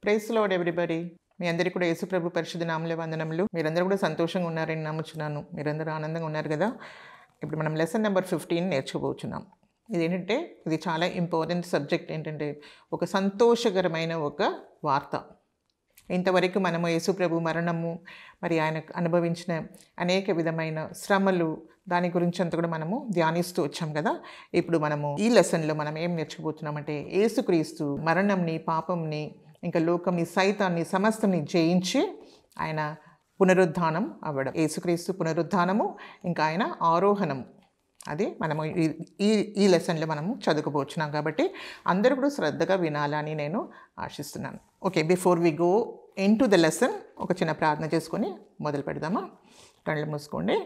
Praise lord everybody. మీ అందరికీ కూడా యేసుప్రభు పరిశుద్ధ నామములో వందనములు. మీరందరూ కూడా సంతోషంగా ఉన్నారని నమ్ముచున్నాను. మీరందరూ ఆనందంగా ఉన్నారు కదా. ఇప్పుడు మనం లెసన్ నెంబర్ 15 నేర్చుకోబోతున్నాం. ఇదేంటంటే ఇది చాలా ఇంపార్టెంట్ సబ్జెక్ట్. ఏంటంటే ఒక సంతోషకరమైన ఒక వార్త. ఇంతవరకు మనము యేసుప్రభు మరణము, మరి ఆయన అనుభవించిన అనేక విధమైన శ్రమలు, దాని గురించి అంతా కూడా మనము ధ్యానిస్తూ వచ్చాం కదా. ఇప్పుడు మనము ఈ లెసన్లో మనం ఏం నేర్చుకోబోతున్నామంటే యేసుక్రీస్తు మరణంని, పాపంని, ఇంకా లోకంని, సైతాన్ని, సమస్తని జయించి ఆయన పునరుద్ధానం అవ్వడం. యేసుక్రీస్తు పునరుద్ధానము, ఇంకా ఆయన ఆరోహణము, అది మనము ఈ లెసన్లో మనము చదువుకోబోతున్నాం. కాబట్టి అందరూ కూడా శ్రద్ధగా వినాలని నేను ఆశిస్తున్నాను. Okay, before we go into the lesson ఒక చిన్న ప్రార్థన చేసుకొని మొదలు పెడదామా. కళ్ళు మూసుకోండి.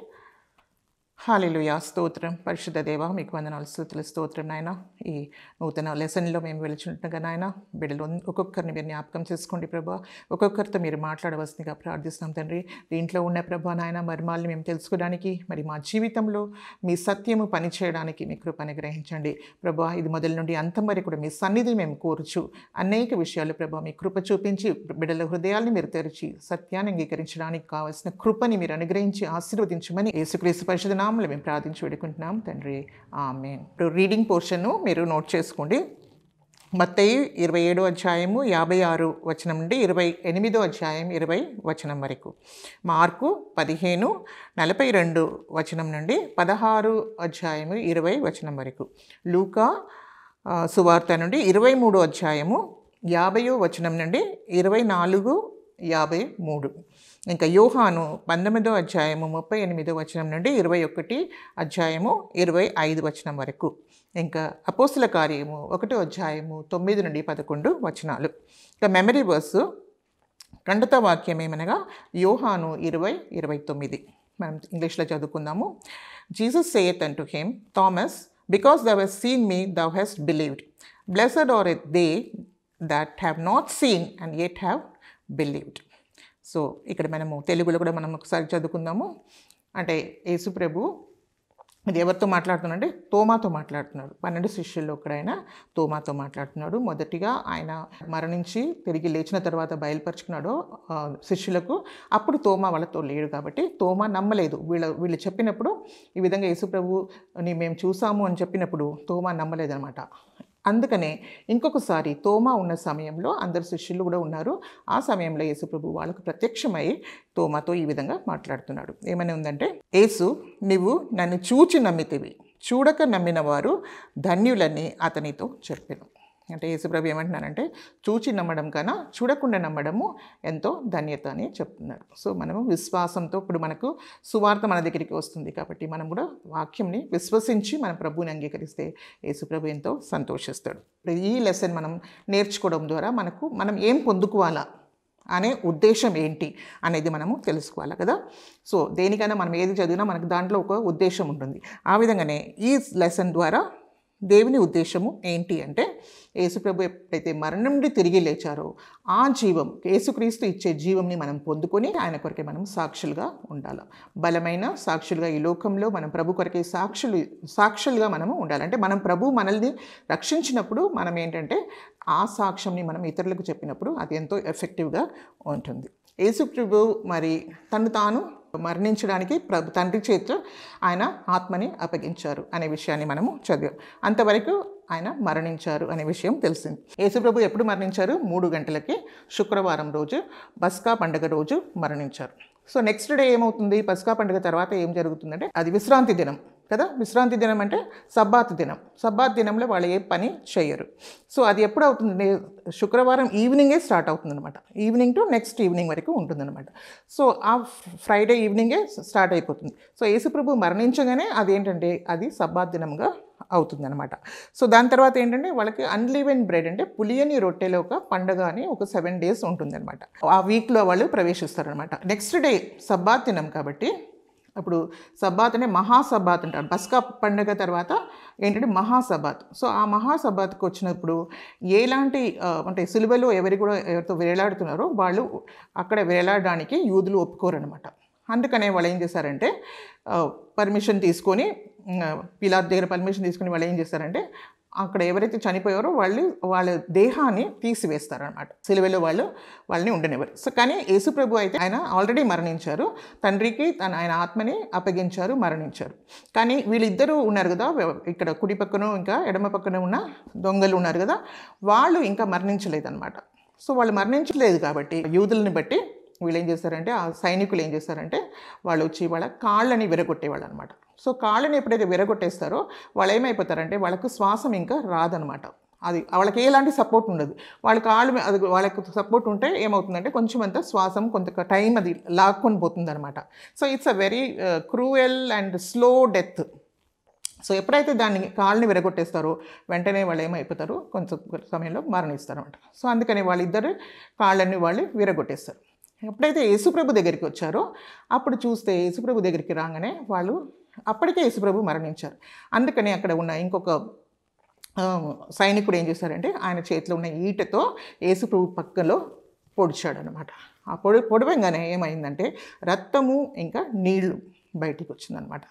హల్లెలూయా, స్తోత్రం. పరిశుద్ధ దేవ, మీకు వందనాలు, స్తుతులు, స్తోత్రం నాయన. ఈ నూతన లెసన్లో మేము వెళుచుంటుగా నాయన, బిడ్డలు ఒక్కొక్కరిని మీరు జ్ఞాపకం చేసుకోండి ప్రభా. ఒక్కొక్కరితో మీరు మాట్లాడవలసిందిగా ప్రార్థిస్తున్నాం తండ్రి. దీంట్లో ఉన్న ప్రభా నాయన మర్మాలని మేము తెలుసుకోవడానికి, మరి మా జీవితంలో మీ సత్యము పనిచేయడానికి మీ కృపను గ్రహించండి ప్రభా. ఇది మొదటి నుండి అంతం వరకు కూడా మీ సన్నిధిని మేము కోరుచు అనేక విషయాలు ప్రభా మీ కృప చూపించి బిడ్డల హృదయాల్ని మీరు తెరిచి సత్యాన్ని అంగీకరించడానికి కావాల్సిన కృపని మీరు అనుగ్రహించి ఆశీర్వదించమని యేసుక్రీస్తు పరిశుద్ధ నామములో మేము ప్రార్థించి వేడుకుంటున్నాం తండ్రి, ఆమేన్. ఇప్పుడు రీడింగ్ పోర్షన్ మీరు నోట్ చేసుకోండి. మత్తయి 27వ అధ్యాయము 56 వచనం నుండి 28వ అధ్యాయం 20 వచనం వరకు. మార్కు 15:42 వచనం నుండి 16 అధ్యాయము 20 వచనం వరకు. లూకా సువార్త నుండి 23వ అధ్యాయము 50వ వచనం నుండి 24:53. ఇంకా యోహాను 19వ అధ్యాయము 38వ వచనం నుండి 21 అధ్యాయము 25 వచనం వరకు. ఇంకా అపోస్తుల కార్యము 1వ అధ్యాయము 9 నుండి 11 వచనాలు. ఇంకా మెమరీ వర్స్ ఖండిత వాక్యం ఏమనగా యోహాను 20:29. మనం ఇంగ్లీష్లో చదువుకుందాము. Jesus saith unto him, Thomas, because thou hast seen me, thou hast believed. Blessed are they that have not seen and yet have believed. So ఇక్కడ మనము తెలుగులో కూడా మనం ఒకసారి చదువుకుందాము. అంటే యేసుప్రభు ఇది ఎవరితో మాట్లాడుతున్నాడంటే తోమాతో మాట్లాడుతున్నాడు. 12 శిష్యుల్లో ఒకడైన తోమాతో మాట్లాడుతున్నాడు. మొదటిగా ఆయన మరణించి తిరిగి లేచిన తర్వాత బయలుపరుచుకున్నాడు శిష్యులకు. అప్పుడు తోమా వాళ్ళతో లేడు కాబట్టి తోమా నమ్మలేదు. వీళ్ళు చెప్పినప్పుడు ఈ విధంగా యేసుప్రభుని మేము చూసాము అని చెప్పినప్పుడు తోమా నమ్మలేదన్నమాట. అందుకనే ఇంకొకసారి తోమా ఉన్న సమయంలో అందరు శిష్యులు కూడా ఉన్నారు. ఆ సమయంలో యేసుప్రభు వాళ్ళకు ప్రత్యక్షమై తోమాతో ఈ విధంగా మాట్లాడుతున్నాడు. ఏమని ఉందంటే, యేసు, నీవు నన్ను చూచి నమ్మితివి, చూడక నమ్మిన వారు ధన్యులని అతనితో చెప్పెను. అంటే యేసుప్రభు ఏమంటున్నారంటే, చూచి నమ్మడం కన్నా చూడకుండా నమ్మడము ఎంతో ధన్యత అని చెప్తున్నారు. సో మనము విశ్వాసంతో, ఇప్పుడు మనకు సువార్త మన దగ్గరికి వస్తుంది కాబట్టి మనం కూడా వాక్యంని విశ్వసించి మన ప్రభువుని అంగీకరిస్తే యేసుప్రభు ఎంతో సంతోషిస్తాడు. ఈ లెసన్ మనం నేర్చుకోవడం ద్వారా మనం ఏం పొందుకోవాలా అనే ఉద్దేశం ఏంటి అనేది మనము తెలుసుకోవాలి కదా. సో దేనికైనా మనం ఏది చదివినా మనకు దాంట్లో ఒక ఉద్దేశం ఉంటుంది. ఆ విధంగానే ఈ లెసన్ ద్వారా దేవుని ఉద్దేశము ఏంటి అంటే, యేసుప్రభు ఎప్పుడైతే మరణం నుండి తిరిగి లేచారో ఆ జీవం, యేసుక్రీస్తు ఇచ్చే జీవంని మనం పొందుకొని ఆయన కొరకే మనం సాక్షులుగా ఉండాలి. బలమైన సాక్షులుగా ఈ లోకంలో మనం ప్రభు కొరకే సాక్షులుగా మనము ఉండాలి. అంటే మనం ప్రభు మనల్ని రక్షించినప్పుడు మనం ఏంటంటే ఆ సాక్ష్యంని మనం ఇతరులకు చెప్పినప్పుడు అది ఎంతో ఎఫెక్టివ్గా ఉంటుంది. యేసుప్రభు మరి తను తాను మరణించడానికి తండ్రి చేతిలో ఆయన ఆత్మని అప్పగించారు అనే విషయాన్ని మనము చదివాం. అంతవరకు ఆయన మరణించారు అనే విషయం తెలిసింది. యేసుప్రభు ఎప్పుడు మరణించారు? 3 గంటలకి శుక్రవారం రోజు, పస్కా పండుగ రోజు మరణించారు. సో నెక్స్ట్ డే ఏమవుతుంది? పస్కా పండుగ తర్వాత ఏం జరుగుతుందంటే అది విశ్రాంతి దినం కదా. విశ్రాంతి దినం అంటే సబ్బాత్ దినం. సబ్బాత్ దినంలో వాళ్ళు ఏ పని చేయరు. సో అది ఎప్పుడు అవుతుంది? శుక్రవారం ఈవినింగే స్టార్ట్ అవుతుందన్నమాట. ఈవినింగ్ టు నెక్స్ట్ ఈవినింగ్ వరకు ఉంటుందన్నమాట. సో ఆ ఫ్రైడే ఈవినింగే స్టార్ట్ అయిపోతుంది. సో యేసుప్రభు మరణించగానే అదేంటంటే అది సబ్బాత్ దినంగా అవుతుందన్నమాట. సో దాని తర్వాత ఏంటంటే వాళ్ళకి అన్లీవెన్ బ్రెడ్ అంటే పులియని రొట్టెలో ఒక పండుగ అని ఒక 7 days ఉంటుందన్నమాట. ఆ వీక్లో వాళ్ళు ప్రవేశిస్తారనమాట. నెక్స్ట్ డే సబ్బాత్ దినం కాబట్టి అప్పుడు సబ్బాత్ అంటే మహాసబ్బాత్ అంటారు. పస్కా పండుగ తర్వాత ఏంటంటే మహాసబ్బాత్. సో ఆ మహాసబ్బాత్కి వచ్చినప్పుడు ఎలాంటి అంటే సిలువలో ఎవరితో వేలాడుతున్నారో వాళ్ళు అక్కడ వేలాడడానికి యూదులు ఒప్పుకోరనమాట. అందుకనే వాళ్ళు ఏం చేశారంటే పర్మిషన్ తీసుకొని పిలాతు దగ్గర పర్మిషన్ తీసుకుని వాళ్ళు ఏం చేస్తారంటే అక్కడ ఎవరైతే చనిపోయారో వాళ్ళ దేహాన్ని తీసివేస్తారనమాట. సిలువలో వాళ్ళని ఉండనివ్వరు. సో కానీ యేసుప్రభు అయితే ఆయన ఆల్రెడీ మరణించారు. తండ్రికి ఆయన ఆత్మని అప్పగించారు, మరణించారు. కానీ వీళ్ళిద్దరూ ఉన్నారు కదా, ఇక్కడ కుడి పక్కన ఇంకా ఎడమ పక్కన ఉన్న దొంగలు ఉన్నారు కదా, వాళ్ళు ఇంకా మరణించలేదన్నమాట. సో వాళ్ళు మరణించలేదు కాబట్టి యూదుల్ని బట్టి వీళ్ళు ఏం చేస్తారంటే, ఆ సైనికులు ఏం చేస్తారంటే వాళ్ళు వచ్చి వాళ్ళ కాళ్ళని విరగొట్టేవాళ్ళు అనమాట. సో కాళ్ళని ఎప్పుడైతే విరగొట్టేస్తారో వాళ్ళు ఏమైపోతారంటే వాళ్ళకు శ్వాసం ఇంకా రాదనమాట. అది వాళ్ళకి ఎలాంటి సపోర్ట్ ఉండదు. వాళ్ళ కాళ్ళు అది వాళ్ళకు సపోర్ట్ ఉంటే ఏమవుతుందంటే కొంచెం అంత శ్వాసం కొంత టైం అది లాక్కొని పోతుంది అనమాట. So it's a very cruel and slow death. So ఎప్పుడైతే దాన్ని కాళ్ళని విరగొట్టేస్తారో వెంటనే వాళ్ళు ఏమైపోతారు, కొంచెం సమయంలో మరణిస్తారు అనమాట. సో అందుకని వాళ్ళిద్దరు కాళ్ళని వాళ్ళు విరగొట్టేస్తారు. ఎప్పుడైతే యేసుప్రభు దగ్గరికి వచ్చారో అప్పుడు చూస్తే యేసుప్రభు దగ్గరికి రాగానే వాళ్ళు అప్పటికే యేసుప్రభు మరణించారు. అందుకని అక్కడ ఉన్న ఇంకొక సైనికుడు ఏం చేశారంటే ఆయన చేతిలో ఉన్న ఈటతో యేసుప్రభు పక్కలో పొడిచాడు అనమాట. ఆ పొడవంగానే ఏమైందంటే రక్తము ఇంకా నీళ్లు బయటికి వచ్చిందనమాట.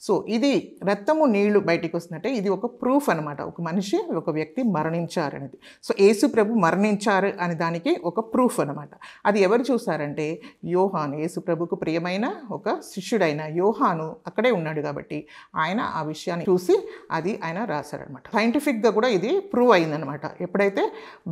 సో ఇది రక్తము నీళ్లు బయటికి వస్తుందంటే ఇది ఒక ప్రూఫ్ అనమాట, ఒక మనిషి ఒక వ్యక్తి మరణించారనేది. సో యేసుప్రభు మరణించారు అనే దానికి ఒక ప్రూఫ్ అనమాట. అది ఎవరు చూసారంటే యోహాను, యేసుప్రభుకు ప్రియమైన ఒక శిష్యుడైన యోహాను అక్కడే ఉన్నాడు కాబట్టి ఆయన ఆ విషయాన్ని చూసి అది ఆయన రాశాడనమాట. సైంటిఫిక్గా కూడా ఇది ప్రూవ్ అయిందనమాట. ఎప్పుడైతే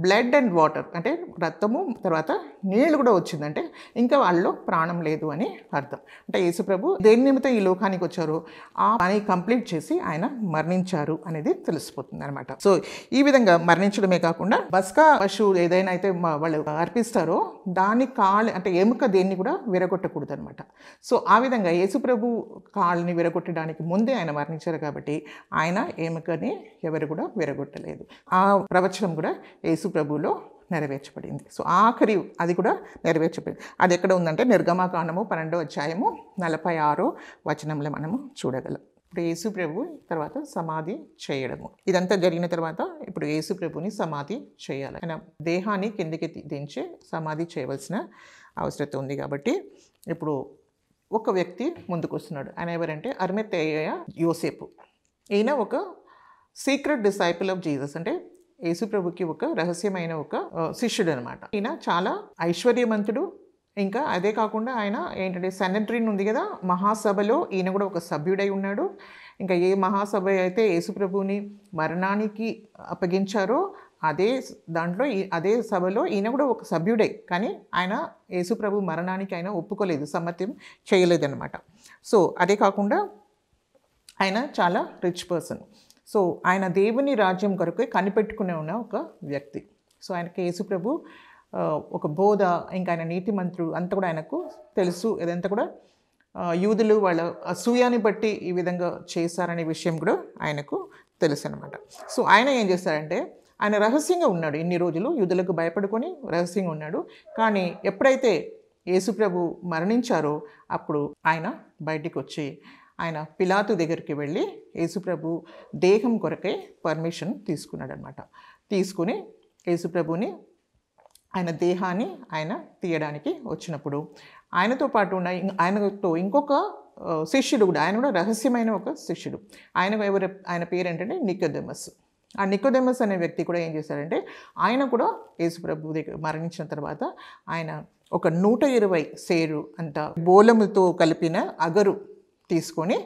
బ్లడ్ అండ్ వాటర్ అంటే రక్తము తర్వాత నీళ్ళు కూడా వచ్చిందంటే ఇంకా వాళ్ళలో ప్రాణం లేదు అని అర్థం. అంటే యేసుప్రభు దేని నిమిత్తం ఈ లోకానికి వచ్చారో ఆ పని కంప్లీట్ చేసి ఆయన మరణించారు అనేది తెలిసిపోతుంది అనమాట. సో ఈ విధంగా మరణించడమే కాకుండా బస్కా పశువు ఏదైనా అయితే వాళ్ళు అర్పిస్తారో దాని కాళ్ళు అంటే ఎముక దేన్ని కూడా విరగొట్టకూడదు అనమాట. సో ఆ విధంగా యేసుప్రభు కాళ్ళని విరగొట్టడానికి ముందే ఆయన మరణించారు కాబట్టి ఆయన ఎముకని ఎవరు కూడా విరగొట్టలేదు. ఆ ప్రవచనం కూడా యేసుప్రభులో నెరవేర్చబడింది. సో ఆఖరి అది కూడా నెరవేర్చబడింది. అది ఎక్కడ ఉందంటే నిర్గమకాండము 12వ అధ్యాయము 46వ వచనంలో మనము చూడగలం. ఇప్పుడు యేసుప్రభు తర్వాత సమాధి చేయడము ఇదంతా జరిగిన తర్వాత ఇప్పుడు యేసుప్రభుని సమాధి చేయాలి. ఆయన దేహాన్ని కిందికి దించి సమాధి చేయవలసిన అవసరం ఉంది కాబట్టి ఇప్పుడు ఒక వ్యక్తి ముందుకు వస్తున్నాడు. ఆయన ఎవరంటే అరిమతేయ యోసేపు. ఈయన ఒక సీక్రెట్ డిసైపుల్ ఆఫ్ జీసస్, అంటే యేసుప్రభుకి ఒక రహస్యమైన ఒక శిష్యుడు అనమాట. ఈయన చాలా ఐశ్వర్యవంతుడు. ఇంకా అదే కాకుండా ఆయన ఏంటంటే సెనెట్రీన్ ఉంది కదా, మహాసభలో ఈయన కూడా ఒక సభ్యుడై ఉన్నాడు. ఇంకా ఏ మహాసభ అయితే యేసుప్రభుని మరణానికి అప్పగించారో అదే దాంట్లో అదే సభలో ఈయన కూడా ఒక సభ్యుడే. కానీ ఆయన యేసుప్రభు మరణానికి ఆయన ఒప్పుకోలేదు, సమ్మతం చేయలేదన్నమాట. సో అదే కాకుండా ఆయన చాలా రిచ్ పర్సన్. సో ఆయన దేవుని రాజ్యం కొరకు కనిపెట్టుకునే ఉన్న ఒక వ్యక్తి. సో ఆయనకి యేసుప్రభు ఒక బోధ ఇంకా ఆయన నీతిమంతుడు అంతా కూడా ఆయనకు తెలుసు. ఇదంతా కూడా యూదులు వాళ్ళ అసూయాన్ని బట్టి ఈ విధంగా చేశారనే విషయం కూడా ఆయనకు తెలుసు అనమాట. సో ఆయన ఏం చేస్తారంటే ఆయన రహస్యంగా ఉన్నాడు. ఇన్ని రోజులు యూదులకు భయపడుకొని రహస్యంగా ఉన్నాడు. కానీ ఎప్పుడైతే యేసుప్రభు మరణించారో అప్పుడు ఆయన బయటికి వచ్చి ఆయన పిలాతు దగ్గరికి వెళ్ళి యేసుప్రభు దేహం కొరకే పర్మిషన్ తీసుకున్నాడు అనమాట. తీసుకుని యేసుప్రభుని ఆయన దేహాన్ని ఆయన తీయడానికి వచ్చినప్పుడు ఆయనతో పాటు ఉన్న ఆయనతో ఇంకొక శిష్యుడు కూడా, ఆయన కూడా రహస్యమైన ఒక శిష్యుడు. ఆయన పేరు ఏంటంటే నికోదేమస్. ఆ నికోదేమస్ అనే వ్యక్తి కూడా ఏం చేశారంటే ఆయన కూడా యేసుప్రభు దగ్గర మరణించిన తర్వాత ఆయన ఒక 120 సేరు అంత బోలముతో కలిపిన అగరు తీసుకొని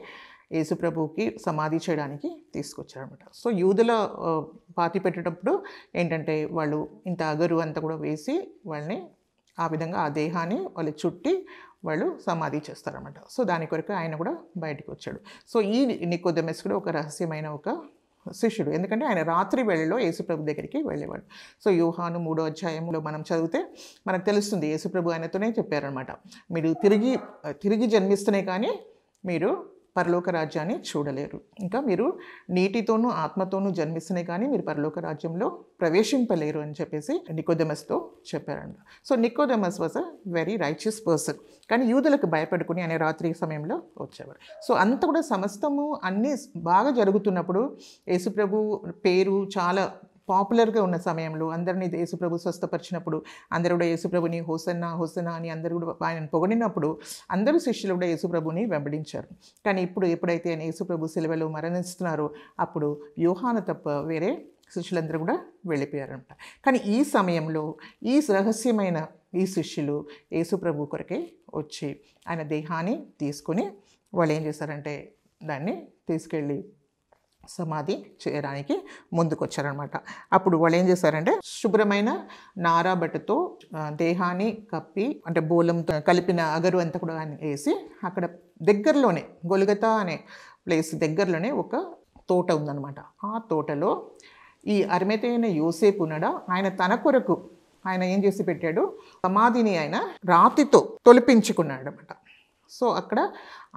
యేసుప్రభుకి సమాధి చేయడానికి తీసుకొచ్చారనమాట. సో యూదుల పాతి పెట్టేటప్పుడు ఏంటంటే వాళ్ళు ఇంత అగరు అంతా కూడా వేసి వాళ్ళని ఆ విధంగా ఆ దేహాన్ని వాళ్ళు చుట్టి వాళ్ళు సమాధి చేస్తారనమాట. సో దాని కొరకు ఆయన కూడా బయటకు వచ్చాడు. సో ఈ నికోదేమస్ కూడా ఒక రహస్యమైన ఒక శిష్యుడు. ఎందుకంటే ఆయన రాత్రి వేళలో యేసుప్రభు దగ్గరికి వెళ్ళేవాడు. సో యోహాను 3వ అధ్యాయంలో మనం చదివితే మనకు తెలుస్తుంది, యేసుప్రభు ఆయనతోనే చెప్పారనమాట, మీరు తిరిగి జన్మిస్తేనే కానీ మీరు పరలోక రాజ్యాన్ని చూడలేరు. ఇంకా మీరు నీటితోనూ ఆత్మతోనూ జన్మిస్తేనే కానీ మీరు పరలోక రాజ్యంలో ప్రవేశింపలేరు అని చెప్పేసి నికోదేమస్తో చెప్పారంట. So Nicodemus was a very righteous person. కానీ యూదులకు భయపడుకుని ఆయన రాత్రి సమయంలో వచ్చేవారు. సో అంత కూడా సమస్తము అన్నీ బాగా జరుగుతున్నప్పుడు యేసుప్రభు పేరు చాలా పాపులర్గా ఉన్న సమయంలో అందరినీ యేసుప్రభు స్వస్థపరిచినప్పుడు అందరూ కూడా యేసుప్రభుని హోసన్నా హోసన్నా అని అందరూ కూడా ఆయనను పొగిడినప్పుడు అందరూ శిష్యులు కూడా యేసుప్రభుని వెంబడించారు. కానీ ఇప్పుడు ఎప్పుడైతే ఆయన యేసుప్రభు సిలువలో మరణిస్తున్నారో అప్పుడు యోహాను తప్ప వేరే శిష్యులందరూ కూడా వెళ్ళిపోయారనమాట. కానీ ఈ సమయంలో ఈ రహస్యమైన ఈ శిష్యులు యేసుప్రభు కొరకే వచ్చి ఆయన దేహాన్ని తీసుకుని వాళ్ళు ఏం చేశారంటే దాన్ని తీసుకెళ్ళి సమాధి చేయడానికి ముందుకు వచ్చారనమాట. అప్పుడు వాళ్ళు ఏం చేశారంటే శుభ్రమైన నారా బట్టతో దేహాన్ని కప్పి అంటే బోలంతో కలిపిన అగరు అంతా కూడా వేసి అక్కడ దగ్గరలోనే గొలుగతా అనే ప్లేస్ దగ్గరలోనే ఒక తోట ఉందన్నమాట. ఆ తోటలో ఈ అరిమతైన యోసేపు ఉన్నాడా ఆయన తన కొరకు ఆయన ఏం చేసి పెట్టాడు, సమాధిని ఆయన రాతితో తొలిపించుకున్నాడు అనమాట. సో అక్కడ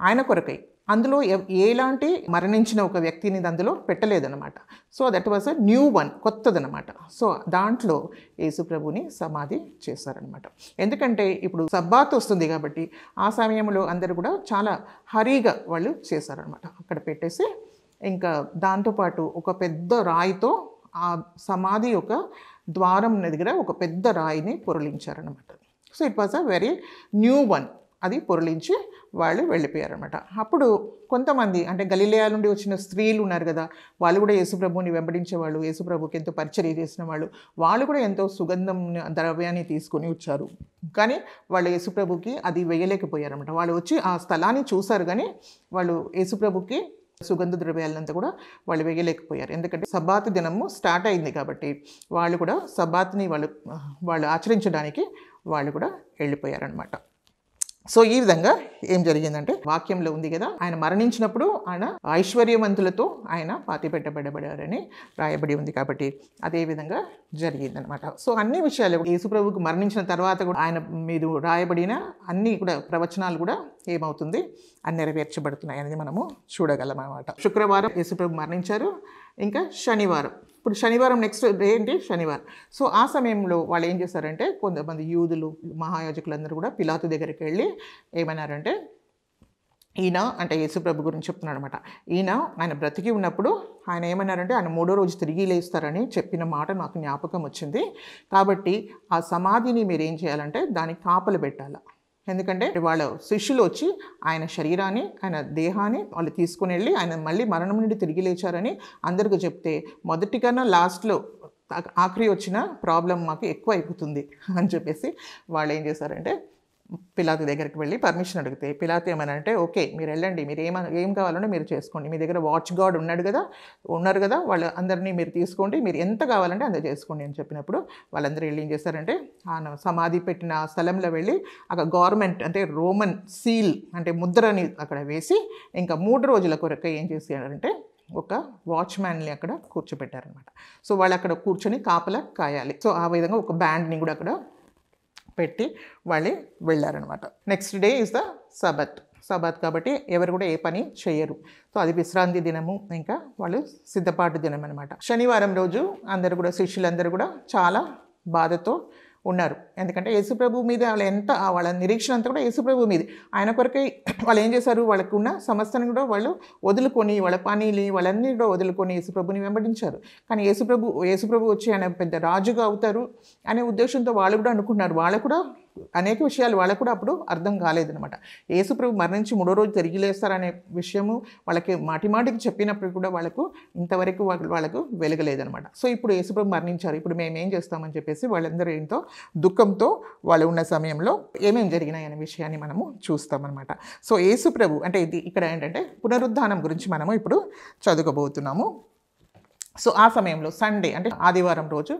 ఆయన కొరకై అందులో ఎలాంటి మరణించిన ఒక వ్యక్తిని అందులో పెట్టలేదన్నమాట. So that was a new one, కొత్తదనమాట. సో దాంట్లో యేసుప్రభుని సమాధి చేశారనమాట. ఎందుకంటే ఇప్పుడు సబ్బాత్ వస్తుంది కాబట్టి ఆ సమయంలో అందరూ కూడా చాలా హరీగా వాళ్ళు చేశారనమాట. అక్కడ పెట్టేసి ఇంకా దాంతోపాటు ఒక పెద్ద రాయితో ఆ సమాధి యొక్క ద్వారం దగ్గర ఒక పెద్ద రాయిని పొరలించారనమాట. So it was a very new one. అది పొరలించి వాళ్ళు వెళ్ళిపోయారనమాట. అప్పుడు కొంతమంది అంటే గలిలయ నుండి వచ్చిన స్త్రీలు ఉన్నారు కదా, వాళ్ళు కూడా యేసుప్రభుని వెంబడించేవాళ్ళు, యేసుప్రభుకి ఎంతో పరిచర్య చేసిన వాళ్ళు కూడా ఎంతో సుగంధం ద్రవ్యాన్ని తీసుకొని వచ్చారు. కానీ వాళ్ళు యేసుప్రభుకి అది వేయలేకపోయారనమాట. వాళ్ళు వచ్చి ఆ స్థలాన్ని చూశారు కానీ వాళ్ళు యేసుప్రభుకి సుగంధ ద్రవ్యాలంతా కూడా వాళ్ళు వేయలేకపోయారు. ఎందుకంటే సబ్బాత్ దినము స్టార్ట్ అయింది కాబట్టి వాళ్ళు కూడా సబ్బాత్ని వాళ్ళు ఆచరించడానికి వాళ్ళు కూడా వెళ్ళిపోయారనమాట. సో ఈ విధంగా ఏం జరిగిందంటే వాక్యంలో ఉంది కదా, ఆయన మరణించినప్పుడు ఆయన ఐశ్వర్యవంతులతో ఆయన పాతిపెట్టబడబడారని రాయబడి ఉంది కాబట్టి అదే విధంగా జరిగిందనమాట. సో అన్ని విషయాలు యేసుప్రభుకు మరణించిన తర్వాత కూడా ఆయన మీద రాయబడిన అన్ని కూడా ప్రవచనాలు కూడా ఏమవుతుంది అని నెరవేర్చబడుతున్నాయి అనేది మనము చూడగలం అన్నమాట. శుక్రవారం యేసుప్రభు మరణించారు. ఇంకా శనివారం, ఇప్పుడు శనివారం నెక్స్ట్ డే ఏంటి శనివారం. సో ఆ సమయంలో వాళ్ళు ఏం చేశారంటే కొంతమంది యూదులు మహాయాజకులందరూ కూడా పిలాతు దగ్గరికి వెళ్ళి ఏమన్నారంటే, ఈయన అంటే యేసుప్రభు గురించి చెప్తున్నాడు అనమాట. ఆయన బ్రతికి ఉన్నప్పుడు ఆయన ఏమన్నారంటే ఆయన 3వ రోజు తిరిగి లేస్తారని చెప్పిన మాట నాకు జ్ఞాపకం వచ్చింది. కాబట్టి ఆ సమాధిని మీరు ఏం చేయాలంటే దానికి కాపలు పెట్టాలి. ఎందుకంటే వాళ్ళ శిష్యులు వచ్చి ఆయన శరీరాన్ని ఆయన దేహాన్ని వాళ్ళు తీసుకుని వెళ్ళి ఆయన మళ్ళీ మరణం నుండి తిరిగి లేచారని అందరికీ చెప్తే మొదటి కన్నా లాస్ట్లో ఆఖరి వచ్చిన ప్రాబ్లం మాకు ఎక్కువ అయిపోతుంది అని చెప్పేసి వాళ్ళు ఏం చేశారంటే పిలాతు దగ్గరికి వెళ్ళి పర్మిషన్ అడిగితే పిలాతు ఏమనంటే ఓకే మీరు వెళ్ళండి, మీరు ఏం కావాలనో మీరు చేసుకోండి, మీ దగ్గర వాచ్ గార్డ్ ఉన్నారు కదా వాళ్ళ అందరినీ మీరు తీసుకోండి, మీరు ఎంత కావాలంటే అంత చేసుకోండి అని చెప్పినప్పుడు వాళ్ళందరూ వెళ్ళి ఏం చేశారంటే ఆ సమాధి పెట్టిన స్థలంలో వెళ్ళి అక్కడ గవర్నమెంట్ అంటే రోమన్ సీల్ అంటే ముద్రని అక్కడ వేసి ఇంకా 3 రోజుల కొరకు ఏం చేశారంటే ఒక వాచ్మ్యాన్ని అక్కడ కూర్చోబెట్టారనమాట. సో వాళ్ళు అక్కడ కూర్చొని కాపలా కాయాలి. సో ఆ విధంగా ఒక బ్యాండ్ని కూడా అక్కడ పెట్టి వాళ్ళు వెళ్ళారనమాట. Next day is the Sabbath కాబట్టి ఎవరు కూడా ఏ పని చేయరు. సో అది విశ్రాంతి దినము, ఇంకా వాళ్ళు సిద్ధపాటు దినం అనమాట. శనివారం రోజు అందరూ కూడా శిష్యులందరూ కూడా చాలా బాధతో ఉన్నారు. ఎందుకంటే యేసుప్రభు మీద వాళ్ళ నిరీక్షణ అంతా కూడా యేసుప్రభు మీద. ఆయన కొరకై వాళ్ళు ఏం చేశారు, వాళ్ళకు ఉన్న సమస్తాన్ని కూడా వాళ్ళు వదులుకొని వాళ్ళ పనిని వాళ్ళన్నీ కూడా వదులుకొని యేసుప్రభుని వెంబడించారు. కానీ యేసుప్రభు వచ్చి ఆయన పెద్ద రాజుగా అవుతారు అనే ఉద్దేశంతో వాళ్ళు కూడా అనుకున్నారు. వాళ్ళకు కూడా అనేక విషయాలు వాళ్ళకు కూడా అప్పుడు అర్థం కాలేదనమాట. యేసుప్రభు మరణించి 3వ రోజు తిరిగి లేస్తారనే విషయము వాళ్ళకి మాటిమాటికి చెప్పినప్పుడు కూడా వాళ్ళకు ఇంతవరకు వాళ్ళకు వెలగలేదనమాట. సో ఇప్పుడు యేసుప్రభు మరణించారు, ఇప్పుడు మేము ఏం చేస్తామని చెప్పేసి వాళ్ళందరూ ఎంతో దుఃఖంతో వాళ్ళు ఉన్న సమయంలో ఏమేమి జరిగినాయి అనే విషయాన్ని మనము చూస్తామన్నమాట. సో యేసుప్రభు అంటే ఇది ఇక్కడ ఏంటంటే పునరుద్ధానం గురించి మనము ఇప్పుడు చదువుకోబోతున్నాము. సో ఆ సమయంలో సండే అంటే ఆదివారం రోజు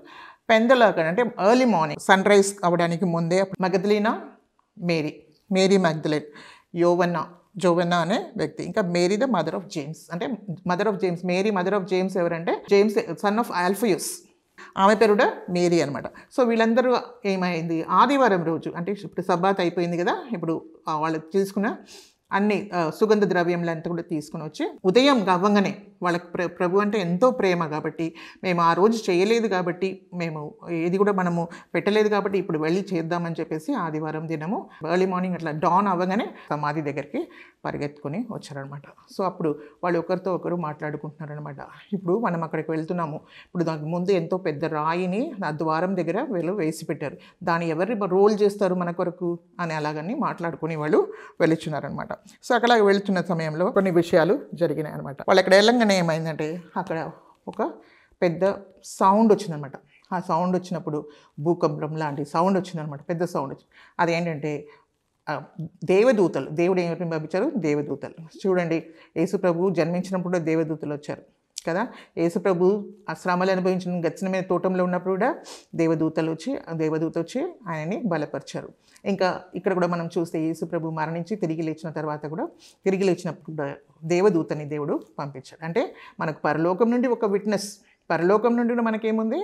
పెందలాక అంటే ఎర్లీ మార్నింగ్ సన్ రైజ్ అవ్వడానికి ముందే మగదలీనా మేరీ మగ్దలేన్, జోవన్నా అనే వ్యక్తి, ఇంకా Mary the mother of James అంటే mother of James. Mary mother of James ఎవరంటే జేమ్స్ సన్ ఆఫ్ ఆల్ఫియస్, ఆమె పేరు కూడా మేరీ అనమాట. సో వీళ్ళందరూ ఏమైంది ఆదివారం రోజు అంటే ఇప్పుడు సబ్బాత్ అయిపోయింది కదా, ఇప్పుడు వాళ్ళు తీసుకున్న అన్ని సుగంధ ద్రవ్యములంతా కూడా తీసుకుని వచ్చి ఉదయం గవ్వంగానే వాళ్ళకి ప్రభు అంటే ఎంతో ప్రేమ కాబట్టి, మేము ఆ రోజు చేయలేదు కాబట్టి, మేము ఇది కూడా మనము పెట్టలేదు కాబట్టి ఇప్పుడు వెళ్ళి చేద్దామని చెప్పేసి ఆదివారం దినము ఎర్లీ మార్నింగ్ అట్లా డాన్ అవ్వగానే సమాధి దగ్గరికి పరిగెత్తుకొని వచ్చారనమాట. సో అప్పుడు వాళ్ళు ఒకరితో ఒకరు మాట్లాడుకుంటున్నారనమాట. ఇప్పుడు మనం అక్కడికి వెళ్తున్నాము, ఇప్పుడు దానికి ముందు ఎంతో పెద్ద రాయిని ఆ ద్వారం దగ్గర వీళ్ళు వేసి పెట్టారు, దాన్ని ఎవరు రోల్ చేస్తారు మన కొరకు అని అలాగని మాట్లాడుకుని వాళ్ళు వెళ్ళుచున్నారనమాట. సో అక్కడ వెళుతున్న సమయంలో కొన్ని విషయాలు జరిగినాయి అనమాట. వాళ్ళు అక్కడ వెళ్ళంగానే ఏమైందంటే అక్కడ ఒక పెద్ద సౌండ్ వచ్చిందనమాట. ఆ సౌండ్ వచ్చినప్పుడు భూకంపం లాంటి సౌండ్ వచ్చిందనమాట, పెద్ద సౌండ్ వచ్చింది. అదేంటంటే దేవదూతలు, దేవుడు ఏమిటి పంపించారు? దేవదూతలు. చూడండి, యేసుప్రభు జన్మించినప్పుడు దేవదూతలు వచ్చారు కదా. యేసుప్రభు ఆ శ్రమలు అనుభవించిన గెత్సేమనే తోటంలో ఉన్నప్పుడు కూడా దేవదూత వచ్చి ఆయనని బలపరిచారు. ఇంకా ఇక్కడ కూడా మనం చూస్తే యేసుప్రభు మరణించి తిరిగి లేచిన తర్వాత కూడా, తిరిగి లేచినప్పుడు కూడా దేవదూతని దేవుడు పంపించాడు. అంటే మనకు పరలోకం నుండి ఒక విట్నెస్, పరలోకం నుండి కూడా మనకేముంది?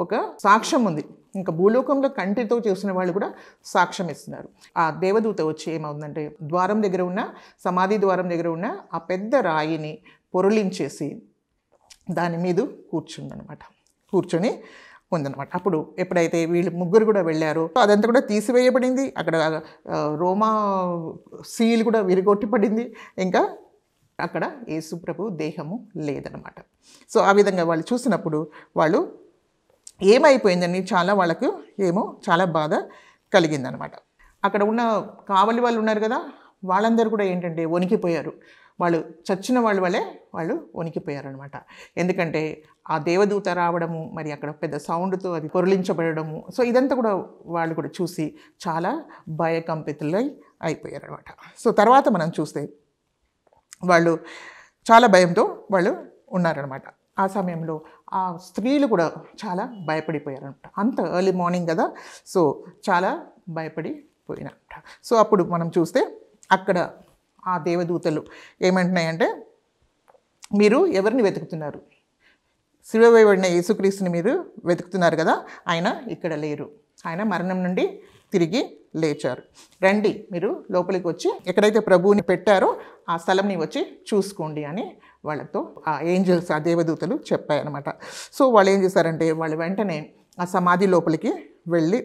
ఒక సాక్ష్యం ఉంది. ఇంకా భూలోకంలో కంటితో చూసిన వాళ్ళు కూడా సాక్ష్యం ఇస్తున్నారు. ఆ దేవదూత వచ్చి ఏమవుతుందంటే ద్వారం దగ్గర ఉన్న, సమాధి ద్వారం దగ్గర ఉన్న ఆ పెద్ద రాయిని పొరలించేసి దాని మీద కూర్చొని ఉందన్నమాట. అప్పుడు ఎప్పుడైతే వీళ్ళు ముగ్గురు కూడా వెళ్ళారో అదంతా కూడా తీసివేయబడింది. అక్కడ రోమా సీల్ కూడా విరిగొట్టి పడింది. ఇంకా అక్కడ యేసుప్రభు దేహము లేదనమాట. సో ఆ విధంగా వాళ్ళు చూసినప్పుడు వాళ్ళు ఏమైపోయిందని వాళ్ళకు చాలా బాధ కలిగిందనమాట. అక్కడ ఉన్న కావలి వాళ్ళు ఉన్నారు కదా, వాళ్ళందరూ కూడా ఏంటంటే వణికిపోయారు. వాళ్ళు చచ్చిన వాళ్ళు వణికిపోయారనమాట. ఎందుకంటే ఆ దేవదూత రావడము, మరి అక్కడ పెద్ద సౌండ్తో అది పొరలించబడము, సో ఇదంతా కూడా వాళ్ళు కూడా చూసి చాలా భయకంపితులై అయిపోయారనమాట. సో తర్వాత మనం చూస్తే వాళ్ళు చాలా భయంతో వాళ్ళు ఉన్నారనమాట. ఆ సమయంలో ఆ స్త్రీలు కూడా చాలా భయపడిపోయారనమాట. అంత ఎర్లీ మార్నింగ్ కదా, సో చాలా భయపడిపోయినారనమాట. సో అప్పుడు మనం చూస్తే అక్కడ ఆ దేవదూతలు ఏమంటున్నాయంటే, మీరు ఎవరిని వెతుకుతున్నారు? శిలువ వేయబడిన యేసుక్రీస్తుని మీరు వెతుకుతున్నారు కదా, ఆయన ఇక్కడ లేరు, ఆయన మరణం నుండి తిరిగి లేచారు. రండి, మీరు లోపలికి వచ్చి ఎక్కడైతే ప్రభువుని పెట్టారో ఆ స్థలంని వచ్చి చూసుకోండి అని వాళ్ళతో ఆ ఏంజల్స్, ఆ దేవదూతలు చెప్పాయన్నమాట. సో వాళ్ళు ఏం చేశారంటే, వాళ్ళు వెంటనే ఆ సమాధి లోపలికి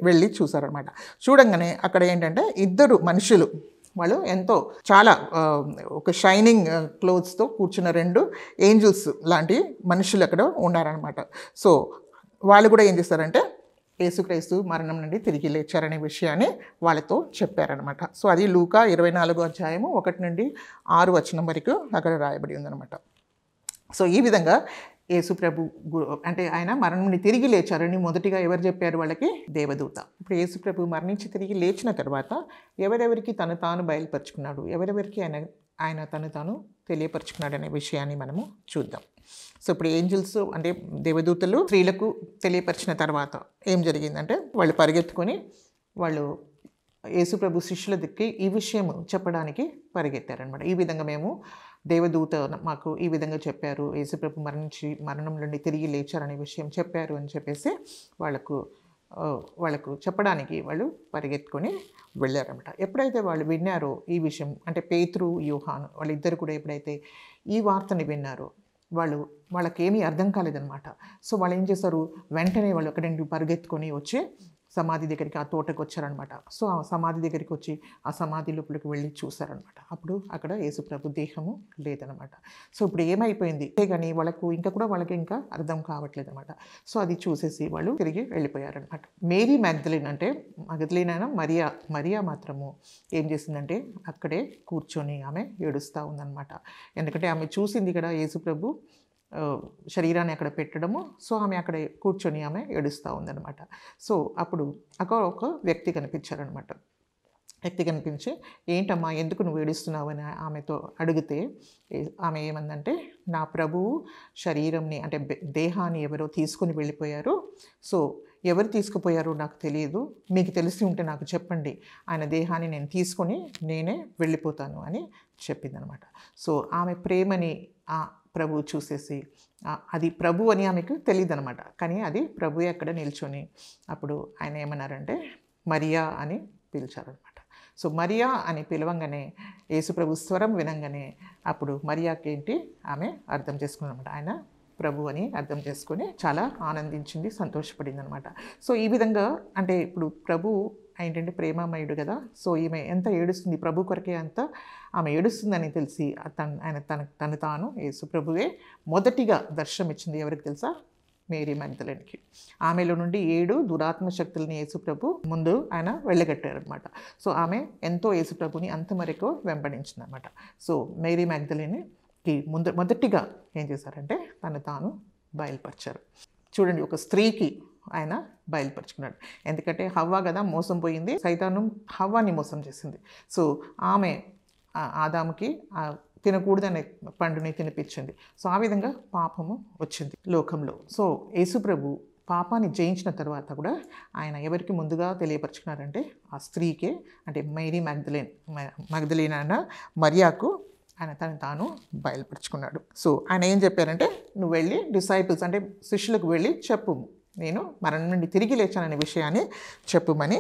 వెళ్ళి చూసారనమాట. చూడంగానే అక్కడ ఏంటంటే ఇద్దరు మనుషులు, వాళ్ళు చాలా ఒక షైనింగ్ క్లోత్స్తో కూర్చున్న రెండు ఏంజల్స్ లాంటి మనుషులు అక్కడ ఉన్నారనమాట. సో వాళ్ళు కూడా ఏం చేస్తారంటే యేసుక్రీస్తు మరణం నుండి తిరిగి లేచారనే విషయాన్ని వాళ్ళతో చెప్పారనమాట. సో అది లూకా 24వ అధ్యాయము 1 నుండి 6 వచనం వరకు అక్కడ రాయబడి ఉందన్నమాట. సో ఈ విధంగా యేసుప్రభు అంటే ఆయన మరణం నుండి తిరిగి లేచారని మొదటిగా ఎవరు చెప్పారు వాళ్ళకి? దేవదూత. ఇప్పుడు యేసుప్రభు మరణించి తిరిగి లేచిన తర్వాత ఎవరెవరికి తను తాను బయలుపరుచుకున్నాడు, ఎవరెవరికి ఆయన తను తాను తెలియపరుచుకున్నాడు అనే విషయాన్ని మనము చూద్దాం. సో ఇప్పుడు ఏంజల్స్ అంటే దేవదూతలు స్త్రీలకు తెలియపరిచిన తర్వాత ఏం జరిగిందంటే, వాళ్ళు పరిగెత్తుకొని వాళ్ళు యేసుప్రభు శిష్యుల దిక్కి ఈ విషయం చెప్పడానికి పరిగెత్తారనమాట. ఈ విధంగా మేము దేవదూత మాకు ఈ విధంగా చెప్పారు, యేసుప్రభు మరణం నుండి తిరిగి లేచారనే విషయం చెప్పారు అని చెప్పేసి వాళ్ళకు చెప్పడానికి వాళ్ళు పరిగెత్తుకొని వెళ్ళారనమాట. ఎప్పుడైతే వాళ్ళు విన్నారో ఈ విషయం, అంటే పేతురు, యోహాను వాళ్ళిద్దరు కూడా ఎప్పుడైతే ఈ వార్తని విన్నారో వాళ్ళకేమీ అర్థం కాలేదనమాట. సో వాళ్ళు ఏం చేశారు, వెంటనే వాళ్ళు అక్కడి నుండి పరిగెత్తుకొని వచ్చి సమాధి దగ్గరికి, ఆ తోటకు వచ్చారనమాట. సో ఆ సమాధి దగ్గరికి వచ్చి ఆ సమాధి లోపలికి వెళ్ళి చూసారనమాట. అప్పుడు అక్కడ యేసుప్రభు దేహము లేదనమాట. సో ఇప్పుడు ఏమైపోయింది కానీ వాళ్ళకి ఇంకా అర్థం కావట్లేదు అనమాట. సో అది చూసేసి వాళ్ళు తిరిగి వెళ్ళిపోయారనమాట. మేరీ మ్యాగ్దలిన్ అంటే మగదలీనైనా మరియా మాత్రము ఏం చేసిందంటే అక్కడే కూర్చొని ఆమె ఏడుస్తూ ఉందన్నమాట. ఎందుకంటే ఆమె చూసింది ఇక్కడ యేసుప్రభు శరీరాన్ని అక్కడ పెట్టడము. సో ఆమె అక్కడ కూర్చొని ఆమె ఏడుస్తూ ఉందన్నమాట. సో అప్పుడు అక్కడ ఒక వ్యక్తి కనిపించారనమాట. వ్యక్తి కనిపించి, ఏంటమ్మా ఎందుకు నువ్వు ఏడుస్తున్నావు అని ఆమెతో అడిగితే ఆమె ఏమందంటే, నా ప్రభువు శరీరంని అంటే దేహాన్ని ఎవరో తీసుకొని వెళ్ళిపోయారు. సో ఎవరు తీసుకుపోయారో నాకు తెలియదు, మీకు తెలిసి ఉంటే నాకు చెప్పండి, ఆయన దేహాన్ని నేను తీసుకొని నేనే వెళ్ళిపోతాను అని చెప్పిందనమాట. సో ఆమె ప్రేమని ప్రభు చూసేసి, అది ప్రభు అని ఆమెకు తెలియదు అనమాట, కానీ అది ప్రభువే అక్కడ నిల్చొని అప్పుడు ఆయన ఏమన్నారంటే మరియా అని పిలిచారనమాట. సో మరియా అని పిలవంగానే యేసుప్రభు స్వరం వినంగానే అప్పుడు మరియాకి ఏంటి ఆమె అర్థం చేసుకున్నమాట, ఆయన ప్రభు అని అర్థం చేసుకొని చాలా ఆనందించింది, సంతోషపడింది అనమాట. సో ఈ విధంగా అంటే ఇప్పుడు ప్రభు ఏంటంటే ప్రేమామయుడు కదా. సో ఈమె ఎంత ఏడుస్తుంది, ప్రభు కొరకే అంత ఆమె ఏడుస్తుందని తెలిసి తను తాను యేసు ప్రభువే మొదటిగా దర్శనం ఇచ్చింది ఎవరికి తెలుసా? మేరీ మగ్దలేనికి. ఆమెలో నుండి 7 దురాత్మ శక్తులని యేసుప్రభు ముందు ఆయన వెళ్ళగట్టారనమాట. సో ఆమె ఎంతో యేసుప్రభుని అంతవరకు వెంబడించింది అనమాట. సో మేరీ మగ్దలేనికి మొదటిగా ఏం చేశారంటే తను తాను బయలుపరిచారు. చూడండి, ఒక స్త్రీకి ఆయన బయలుపరుచుకున్నాడు. ఎందుకంటే హవ్వ కదా మోసం పోయింది, సైతాను హవ్వాని మోసం చేసింది. సో ఆమె ఆదాముకి తినకూడదనే పండుని తినిపించింది. సో ఆ విధంగా పాపము వచ్చింది లోకంలో. సో యేసుప్రభు పాపాన్ని జయించిన తర్వాత కూడా ఆయన ఎవరికి ముందుగా తెలియపరుచుకున్నారంటే ఆ స్త్రీకే, అంటే మేరీ మగ్దలేన్ అన్న మరియాకు ఆయన తను తాను బయలుపరుచుకున్నాడు. సో ఆయన ఏం చెప్పారంటే, నువ్వు వెళ్ళి డిసైపుల్స్ అంటే శిష్యులకు వెళ్ళి చెప్పు, నేను మరణం నుండి తిరిగి లేచాననే విషయాన్ని చెప్పుమని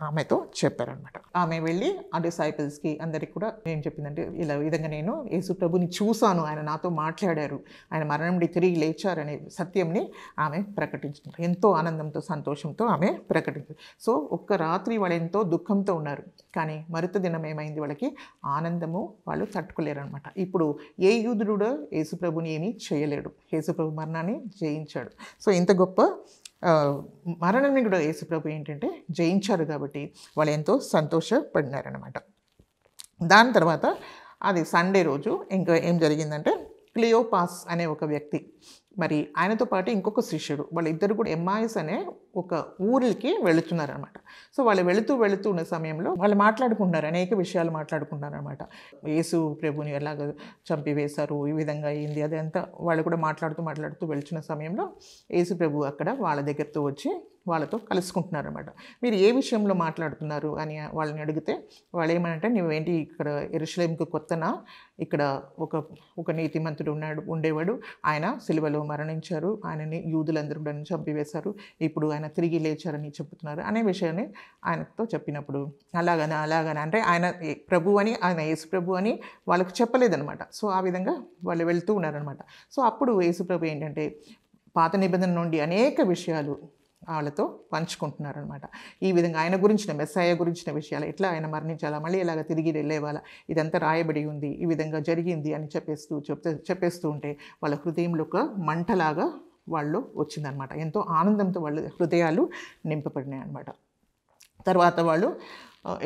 ఆమెతో చెప్పారనమాట. ఆమె వెళ్ళి ఆ డిసైపుల్స్కి అందరికి కూడా ఏం చెప్పిందంటే, ఇలా విధంగా నేను యేసు ప్రభుని చూశాను, ఆయన నాతో మాట్లాడారు, ఆయన మరణం నుండి తిరిగి లేచారనే సత్యంని ఆమె ప్రకటించారు. ఎంతో ఆనందంతో సంతోషంతో ఆమె ప్రకటించారు. సో ఒక్క రాత్రి వాళ్ళు ఎంతో దుఃఖంతో ఉన్నారు, కానీ మరుత దినం ఏమైంది, వాళ్ళకి ఆనందము వాళ్ళు తట్టుకోలేరు అనమాట. ఇప్పుడు ఏ యూదుడు కూడా యేసు ప్రభుని ఏమీ చేయలేడు, యేసు ప్రభు మరణాన్ని జయించాడు. సో ఇంత గొప్ప మరణాన్ని కూడా యేసుప్రభు ఏంటంటే జయించారు కాబట్టి వాళ్ళు ఎంతో సంతోషపడినారనమాట. దాని తర్వాత అది సండే రోజు ఇంకా ఏం జరిగిందంటే, క్లియోపాస్ అనే ఒక వ్యక్తి, మరి ఆయనతో పాటు ఇంకొక శిష్యుడు, వాళ్ళిద్దరు కూడా ఎమ్మాయిస్ అనే ఒక ఊరికి వెళుతున్నారనమాట. సో వాళ్ళు వెళుతూ ఉన్న సమయంలో వాళ్ళు మాట్లాడుకుంటున్నారు, అనేక విషయాలు మాట్లాడుకుంటున్నారు అనమాట. యేసు ప్రభుని ఎలాగ చంపివేశారు, ఈ విధంగా అయింది, అదంతా వాళ్ళు కూడా మాట్లాడుతూ వెళుతున్న సమయంలో యేసు ప్రభు అక్కడ వాళ్ళ దగ్గరతో వచ్చి వాళ్ళతో కలుసుకుంటున్నారనమాట. మీరు ఏ విషయంలో మాట్లాడుతున్నారు అని వాళ్ళని అడిగితే వాళ్ళు ఏమనంటే, నువ్వేంటి ఇక్కడ యెరూషలేముకు కొత్తనా, ఇక్కడ ఒక నీతిమంతుడు ఉండేవాడు, ఆయన సిలువలో మరణించారు, ఆయనని యూదులందరూ కూడా చంపివేశారు, ఇప్పుడు ఆయన తిరిగి లేచారని చెప్తున్నారు అనే విషయాన్ని ఆయనతో చెప్పినప్పుడు, అలాగని అంటే ఆయన ప్రభు అని, ఆయన యేసు ప్రభు అని వాళ్ళకు చెప్పలేదనమాట. సో ఆ విధంగా వాళ్ళు వెళ్తూ ఉన్నారనమాట. సో అప్పుడు యేసు ప్రభు ఏంటంటే పాత నిబంధన నుండి అనేక విషయాలు వాళ్ళతో పంచుకుంటున్నారనమాట. ఈ విధంగా ఆయన గురించిన, మెస్సయ్య గురించిన విషయాలు, ఎట్లా ఆయన మరణించాలా, మళ్ళీ ఎలాగ తిరిగి వెళ్ళేవాళ్ళ, ఇదంతా రాయబడి ఉంది, ఈ విధంగా జరిగింది అని చెప్పేస్తూ ఉంటే వాళ్ళ హృదయంలో ఒక మంటలాగా వాళ్ళు వచ్చిందనమాట. ఎంతో ఆనందంతో వాళ్ళ హృదయాలు నింపబడినాయి అనమాట. తర్వాత వాళ్ళు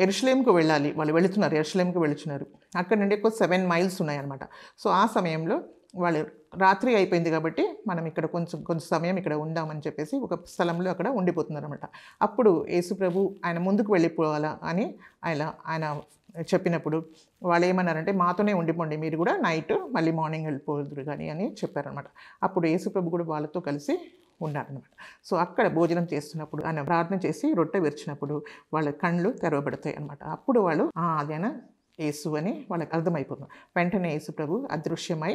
యెరూషలేముకు వెళ్ళాలి, వాళ్ళు యెరూషలేముకు వెళుతున్నారు. అక్కడ నుండి ఒక 7 మైల్స్ ఉన్నాయన్నమాట. సో ఆ సమయంలో వాళ్ళు రాత్రి అయిపోయింది కాబట్టి మనం ఇక్కడ కొంచెం సమయం ఇక్కడ ఉందామని చెప్పేసి ఒక స్థలంలో అక్కడ ఉండిపోతున్నారు అనమాట. అప్పుడు యేసు ప్రభు ఆయన ముందుకు వెళ్ళిపోవాలా అని ఆయన చెప్పినప్పుడు వాళ్ళు ఏమన్నారంటే, మాతోనే ఉండిపోండి, మీరు కూడా నైట్ మళ్ళీ మార్నింగ్ వెళ్ళిపోదురు కానీ అని చెప్పారనమాట. అప్పుడు యేసు ప్రభు కూడా వాళ్ళతో కలిసి ఉన్నారనమాట. సో అక్కడ భోజనం చేస్తున్నప్పుడు ఆయన ప్రార్థన చేసి రొట్టె విరిచినప్పుడు వాళ్ళ కళ్ళు తెరవబడతాయి అనమాట. అప్పుడు వాళ్ళు అదేనా యేసు అని వాళ్ళకి అర్థమైపోతుంది. వెంటనే యేసు ప్రభు అదృశ్యమై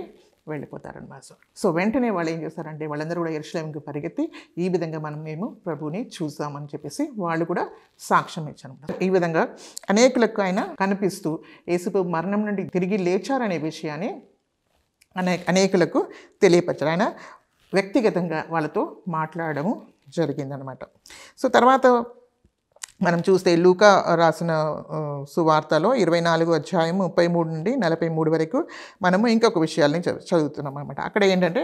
వెళ్ళిపోతారనమాట. సో వెంటనే వాళ్ళు ఏం చేస్తారంటే, వాళ్ళందరూ కూడా యెరూషలేముకి పరిగెత్తి ఈ విధంగా మేము ప్రభుని చూసామని చెప్పేసి వాళ్ళు కూడా సాక్ష్యం ఇచ్చారు. ఈ విధంగా అనేకులకు ఆయన కనిపిస్తూ యేసు ప్రభు మరణం నుండి తిరిగి లేచారనే విషయాన్ని అనేకులకు తెలియపరిచారు. ఆయన వ్యక్తిగతంగా వాళ్ళతో మాట్లాడము జరిగిందనమాట. సో తర్వాత మనం చూస్తే లూకా రాసిన సువార్తలో 24వ అధ్యాయం 33 నుండి 43 వరకు మనము ఇంకొక విషయాల్ని చదువుతున్నాం అనమాట. అక్కడ ఏంటంటే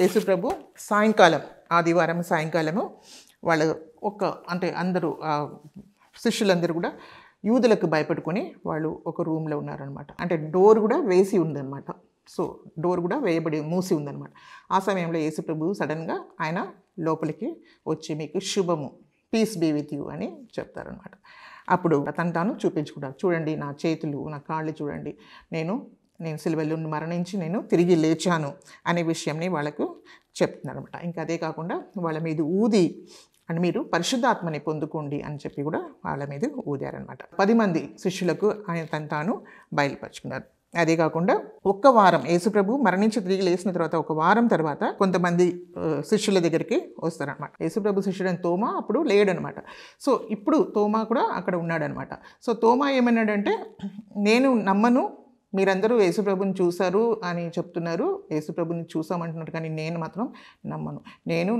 యేసు ప్రభు సాయంకాలం, ఆదివారం సాయంకాలము వాళ్ళు అంటే అందరూ శిష్యులందరూ కూడా యూదులకు భయపడుకొని వాళ్ళు ఒక రూమ్లో ఉన్నారనమాట. అంటే డోర్ కూడా వేసి ఉందన్నమాట. సో డోర్ కూడా మూసి ఉందన్నమాట. ఆ సమయంలో యేసు ప్రభు సడన్గా ఆయన లోపలికి వచ్చి, మీకు శుభము, పీస్ బీ విత్ యూ అని చెప్తారనమాట. అప్పుడు తాను చూపించుకుంటారు, చూడండి నా చేతులు, నా కాళ్ళు చూడండి, నేను సిలువలో మరణించి నేను తిరిగి లేచాను అనే విషయంని వాళ్ళకు చెప్తున్నారనమాట. ఇంకా అదే కాకుండా వాళ్ళ మీద ఊది అని మీరు పరిశుద్ధాత్మని పొందుకోండి అని చెప్పి కూడా వాళ్ళ మీద ఊదారనమాట. 10 మంది శిష్యులకు ఆయన తాను బయలుపరుచుకున్నారు. అదే కాకుండా ఒక్క వారం యేసుప్రభు మరణించి తిరిగి లేచిన తర్వాత ఒక వారం తర్వాత కొంతమంది శిష్యుల దగ్గరికి వస్తారనమాట. యేసుప్రభు శిష్యుడైన తోమా అప్పుడు లేడనమాట. సో ఇప్పుడు తోమా కూడా అక్కడ ఉన్నాడనమాట. సో తోమా ఏమన్నాడంటే, నేను నమ్మను, మీరందరూ యేసుప్రభుని చూశారు అని చెప్తున్నారు, యేసుప్రభుని చూసామంటున్నారు, కానీ నేను మాత్రం నమ్మను. నేను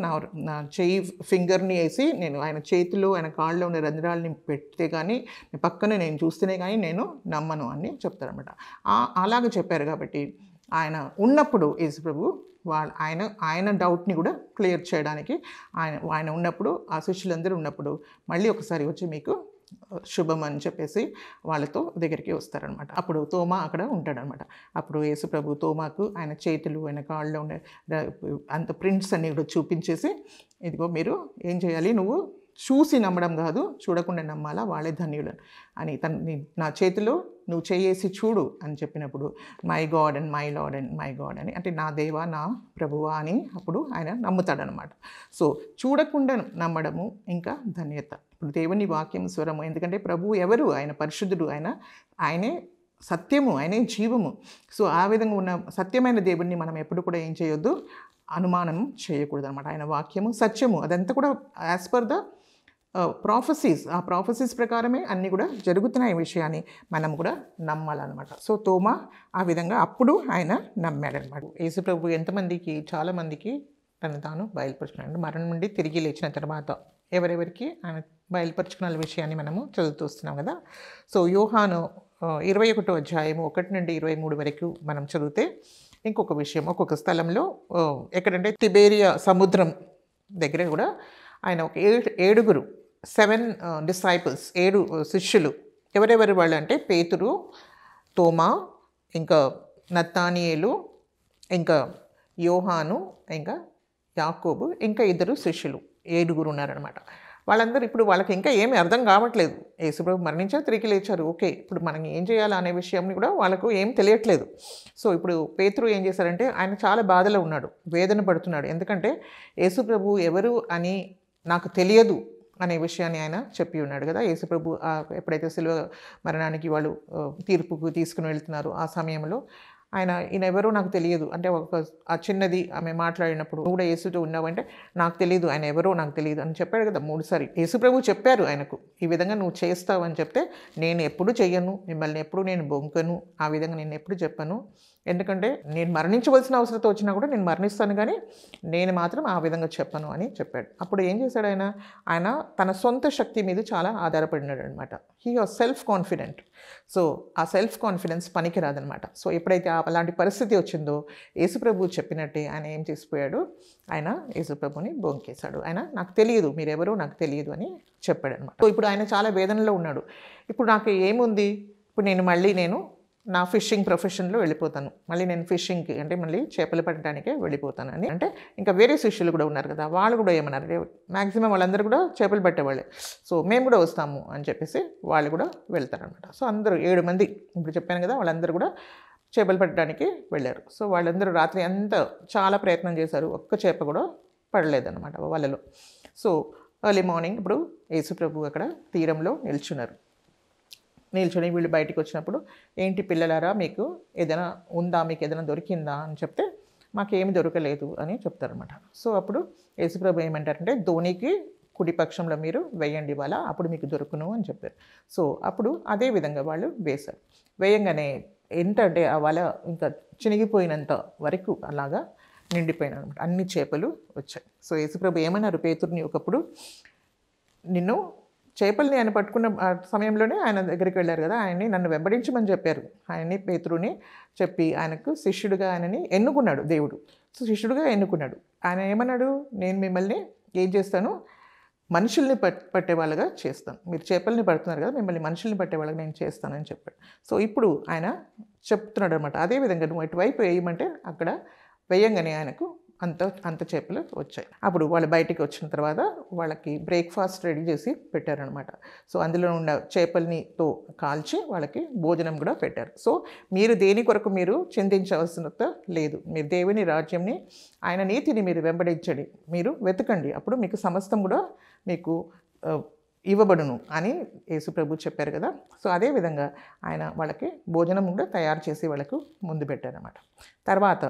నా చెయ్యి ఫింగర్ని వేసి నేను ఆయన చేతిలో ఆయన కాళ్ళలో ఉన్న రంధ్రాలని పెడితే కానీ పక్కన నేను చూస్తేనే కానీ నేను నమ్మను అని చెప్తారనమాట. అలాగే చెప్పారు కాబట్టి ఆయన ఉన్నప్పుడు యేసుప్రభు ఆయన డౌట్ని కూడా క్లియర్ చేయడానికి ఆయన ఉన్నప్పుడు, ఆ శిష్యులందరూ ఉన్నప్పుడు మళ్ళీ ఒకసారి వచ్చి మీకు శుభం అని చెప్పేసి వాళ్ళతో దగ్గరికి వస్తారనమాట. అప్పుడు తోమా అక్కడ ఉంటాడనమాట. అప్పుడు యేసుప్రభు తోమాకు ఆయన చేతులు ఆయన కాళ్ళలో ఉండే అంత ప్రింట్స్ అన్ని కూడా చూపించేసి, ఇదిగో మీరు ఏం చేయాలి, నువ్వు చూసి నమ్మడం కాదు, చూడకుండా నమ్మాలా, వాళ్ళే ధన్యులు అని నా చేతిలో నువ్వు చేసి చూడు అని చెప్పినప్పుడు my God and my lord and my God అని, అంటే నా దేవా నా ప్రభువా అని అప్పుడు ఆయన నమ్ముతాడనమాట. సో చూడకుండా నమ్మడము ఇంకా ధన్యత. ఇప్పుడు దేవుని వాక్యం స్వరము, ఎందుకంటే ప్రభువు ఎవరు, ఆయన పరిశుద్ధుడు, ఆయనే సత్యము, ఆయనే జీవము. సో ఆ విధంగా ఉన్న సత్యమైన దేవుడిని మనం ఎప్పుడు కూడా ఏం చేయొద్దు, అనుమానం చేయకూడదు అనమాట. ఆయన వాక్యము సత్యము, అదంతా కూడా యాజ్ పర్ ద ప్రాఫెసీస్, ఆ ప్రాఫెసీస్ ప్రకారమే అన్నీ కూడా జరుగుతున్నాయి విషయాన్ని మనం కూడా నమ్మాలన్నమాట. సో తోమా ఆ విధంగా అప్పుడు ఆయన నమ్మాడనమాట. యేసుప్రభు ఎంతమందికి, చాలామందికి తను తాను బయలుపరుచుకున్నాడు. మరణం నుండి తిరిగి లేచిన తర్వాత ఎవరెవరికి ఆయన బయలుపరుచుకున్న విషయాన్ని మనము చదువుతూ వస్తున్నాం కదా. సో యోహాను 21వ అధ్యాయము 1 నుండి 23 వరకు మనం చదివితే ఇంకొక విషయం, ఒక్కొక్క స్థలంలో ఎక్కడంటే తిబేరియా సముద్రం దగ్గర కూడా ఆయన ఒక 7 డిసైపుల్స్, 7 శిష్యులు, ఎవరెవరు వాళ్ళు అంటే పేతురు, తోమా, ఇంకా నత్తానియేలు, ఇంకా యోహాను, ఇంకా యాకోబు, ఇంకా 2 శిష్యులు, 7 ఉన్నారనమాట. వాళ్ళందరూ ఇప్పుడు వాళ్ళకి ఇంకా ఏమీ అర్థం కావట్లేదు. యేసుప్రభు మరణించారు, తిరిగి లేచారు, ఓకే, ఇప్పుడు మనం ఏం చేయాలి అనే విషయంని కూడా వాళ్ళకు ఏం తెలియట్లేదు. సో ఇప్పుడు పేతురు ఏం చేశారంటే, ఆయన చాలా బాధలో ఉన్నాడు, వేదన పడుతున్నాడు. ఎందుకంటే యేసుప్రభు ఎవరు అని నాకు తెలియదు అనే విషయాన్ని ఆయన చెప్పి ఉన్నాడు కదా. యేసుప్రభు ఎప్పుడైతే శిలువ మరణానికి వాళ్ళు తీర్పుకు తీసుకుని వెళ్తున్నారు ఆ సమయంలో ఈయన ఎవరో నాకు తెలియదు అంటే ఆ చిన్నది ఆమె మాట్లాడినప్పుడు, నువ్వు కూడా యేసుతో ఉన్నావంటే నాకు తెలియదు, ఆయన ఎవరో నాకు తెలియదు అని చెప్పాడు కదా 3 సార్లు. యేసుప్రభు చెప్పారు ఆయనకు, ఈ విధంగా నువ్వు చేస్తావు అని చెప్తే, నేను ఎప్పుడు చెయ్యను, మిమ్మల్ని ఎప్పుడు నేను బొంకను, ఆ విధంగా నేను ఎప్పుడు చెప్పను, ఎందుకంటే నేను మరణించవలసిన అవసరత వచ్చినా కూడా నేను మరణిస్తాను, కానీ నేను మాత్రం ఆ విధంగా చెప్పను అని చెప్పాడు. అప్పుడు ఏం చేశాడు ఆయన తన సొంత శక్తి మీద చాలా ఆధారపడినాడు అనమాట. He was self confident. So ఆ సెల్ఫ్ కాన్ఫిడెన్స్ పనికిరాదనమాట. సో ఎప్పుడైతే అలాంటి పరిస్థితి వచ్చిందో యేసుప్రభు చెప్పినట్టే ఆయన ఏం చేసిపోయాడు, ఆయన యేసుప్రభుని బొంకేశాడు. ఆయన నాకు తెలియదు, మీరెవరో నాకు తెలియదు అని చెప్పాడు అనమాట. సో ఇప్పుడు ఆయన చాలా వేదనలో ఉన్నాడు. ఇప్పుడు నాకు ఏముంది, ఇప్పుడు నేను నా ఫిషింగ్ ప్రొఫెషన్లో వెళ్ళిపోతాను, మళ్ళీ నేను ఫిషింగ్కి అంటే మళ్ళీ చేపలు పట్టడానికే వెళ్ళిపోతానని అంటే, ఇంకా వేరే శిష్యులు కూడా ఉన్నారు కదా, వాళ్ళు కూడా ఏమన్నారు, మ్యాక్సిమం వాళ్ళందరూ కూడా చేపలు పట్టేవాళ్ళే, సో మేము కూడా వస్తాము అని చెప్పేసి వాళ్ళు కూడా వెళ్తారనమాట. సో అందరూ 7 మంది ఇప్పుడు చెప్పాను కదా, వాళ్ళందరూ కూడా చేపలు పట్టడానికి వెళ్ళారు. సో వాళ్ళందరూ రాత్రి అంతా చాలా ప్రయత్నం చేశారు, ఒక్క చేప కూడా పడలేదన్నమాట వాళ్ళలో. సో ఎర్లీ మార్నింగ్ ఇప్పుడు యేసుప్రభు అక్కడ తీరంలో నిల్చుని వీళ్ళు బయటికి వచ్చినప్పుడు, ఏంటి పిల్లలారా, మీకు ఏదైనా ఉందా, మీకు ఏదైనా దొరికిందా అని చెప్తే, మాకేమి దొరకలేదు అని చెప్తారనమాట. సో అప్పుడు యేసుప్రభు ఏమంటారంటే, ధోనికి కుడి పక్షంలో మీరు వేయండి వల, అప్పుడు మీకు దొరుకును అని చెప్పారు. సో అప్పుడు అదే విధంగా వాళ్ళు వేశారు. వేయంగానే ఎంత అంటే ఆ వల ఇంకా చినిగిపోయినంత వరకు అలాగా నిండిపోయిన అనమాట, అన్ని చేపలు వచ్చాయి. సో యేసుప్రభు ఏమన్నారు పేతురుని, ఒకప్పుడు నిన్ను చేపల్ని ఆయన పట్టుకున్న సమయంలోనే ఆయన దగ్గరికి వెళ్ళారు కదా, ఆయన్ని నన్ను వెంబడించమని చెప్పారు. ఆయన్ని పేతురుని చెప్పి ఆయనకు శిష్యుడిగా ఆయనని ఎన్నుకున్నాడు దేవుడు. సో శిష్యుడిగా ఎన్నుకున్నాడు. ఆయన ఏమన్నాడు, నేను మిమ్మల్ని ఏం చేస్తాను, మనుషుల్ని పట్టేవాళ్ళగా చేస్తాను, మీరు చేపల్ని పడుతున్నారు కదా, మిమ్మల్ని మనుషుల్ని పట్టేవాళ్ళగా నేను చేస్తానని చెప్పాడు. సో ఇప్పుడు ఆయన చెప్తున్నాడు అనమాట, అదేవిధంగా నువ్వు ఇటువైపు వేయమంటే అక్కడ వేయంగానే ఆయనకు అంత చేపలు వచ్చాయి. అప్పుడు వాళ్ళు బయటికి వచ్చిన తర్వాత వాళ్ళకి బ్రేక్ఫాస్ట్ రెడీ చేసి పెట్టారనమాట. సో అందులో ఉన్న చేపలనితో కాల్చి వాళ్ళకి భోజనం కూడా పెట్టారు. సో మీరు దేని కొరకు మీరు చింతించవలసినంత లేదు, మీరు దేవుని రాజ్యంని, ఆయన నీతిని మీరు వెంబడించండి, మీరు వెతకండి, అప్పుడు మీకు సమస్తం కూడా మీకు ఇవ్వబడును అని యేసుప్రభు చెప్పారు కదా. సో అదేవిధంగా ఆయన వాళ్ళకి భోజనం కూడా తయారు చేసి వాళ్ళకు ముందు పెట్టారన్నమాట. తర్వాత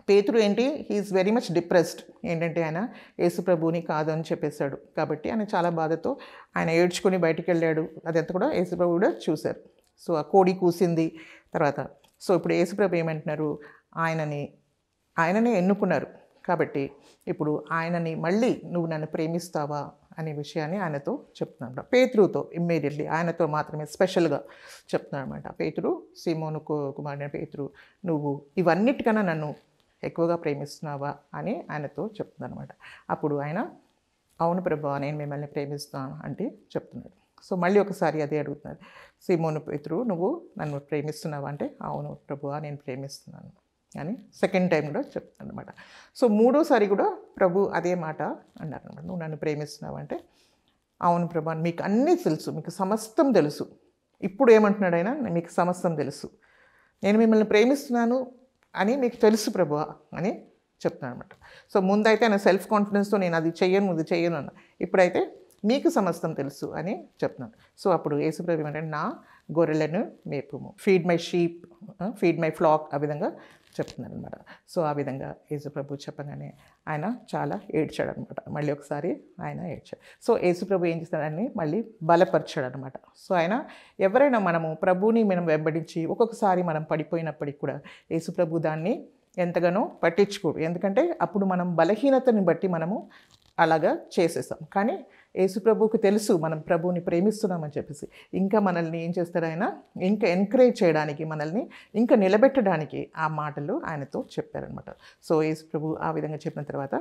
పేతురు ఏంటి, హీఈస్ వెరీ మచ్ డిప్రెస్డ్. ఏంటంటే ఆయన యేసుప్రభుని కాదు అని చెప్పేశాడు కాబట్టి ఆయన చాలా బాధతో ఆయన ఏడ్చుకొని బయటికి వెళ్ళాడు. అదంతా కూడా యేసుప్రభు కూడా చూశారు. సో ఆ కోడి కూసింది తర్వాత. సో ఇప్పుడు యేసుప్రభు ఏమంటున్నారు, ఆయననే ఎన్నుకున్నారు కాబట్టి ఇప్పుడు ఆయనని మళ్ళీ నువ్వు నన్ను ప్రేమిస్తావా అనే విషయాన్ని ఆయనతో చెప్తున్నాడు. పేతురుతో ఇమ్మీడియట్లీ ఆయనతో మాత్రమే స్పెషల్గా చెప్తున్నాడు అనమాట. పేతురు, సీమోను కుమారుడైన పేతురు, నువ్వు ఇవన్నిటికన్నా నన్ను ఎక్కువగా ప్రేమిస్తున్నావా అని ఆయనతో చెప్తున్నాను అనమాట. అప్పుడు ఆయన అవును ప్రభువా నేను మిమ్మల్ని ప్రేమిస్తాను అంటే చెప్తున్నాడు. సో మళ్ళీ ఒకసారి అదే అడుగుతున్నారు, సీమోను పేతురు నువ్వు నన్ను ప్రేమిస్తున్నావా అంటే అవును ప్రభువా నేను ప్రేమిస్తున్నాను అని సెకండ్ టైం కూడా చెప్తాను అనమాట. సో మూడోసారి కూడా ప్రభు అదే మాట అన్నారు అనమాట, నువ్వు నన్ను ప్రేమిస్తున్నావు అంటే అవును ప్రభు మీకు అన్నీ తెలుసు, మీకు సమస్తం తెలుసు. ఇప్పుడు ఏమంటున్నాడు ఆయన, మీకు సమస్తం తెలుసు, నేను మిమ్మల్ని ప్రేమిస్తున్నాను అని మీకు తెలుసు ప్రభువా అని చెప్తున్నాను అనమాట. సో ముందైతే ఆయన సెల్ఫ్ కాన్ఫిడెన్స్తో నేను అది చెయ్యను అన్న, ఇప్పుడైతే మీకు సమస్తం తెలుసు అని చెప్తున్నాను. సో అప్పుడు యేసుప్రభు ఏమంటే నా గొర్రెలను మేపుము, feed my sheep, feed my flock, ఆ విధంగా చెప్తున్నాను అనమాట. సో ఆ విధంగా యేసుప్రభు చెప్పగానే ఆయన చాలా ఏడ్చాడు అనమాట. మళ్ళీ ఒకసారి ఆయన ఏడ్చాడు. సో యేసుప్రభు ఏం చేస్తాడని మళ్ళీ బలపరిచాడు అనమాట. సో ఆయన ఎవరైనా మనము ప్రభువుని మనం వెంబడించి ఒక్కొక్కసారి మనం పడిపోయినప్పటికి కూడా యేసుప్రభు దాన్ని ఎంతగానో పట్టించుకోడు. ఎందుకంటే అప్పుడు మనం బలహీనతని బట్టి మనము అలాగా చేసేస్తాం. కానీ యేసుప్రభువుకి తెలుసు మనం ప్రభువుని ప్రేమిస్తున్నామని చెప్పేసి ఇంకా మనల్ని ఏం చేస్తాడు ఆయన, ఇంకా ఎంకరేజ్ చేయడానికి, మనల్ని ఇంకా నిలబెట్టడానికి ఆ మాటలు ఆయనతో చెప్పారనమాట. సో యేసుప్రభు ఆ విధంగా చెప్పిన తర్వాత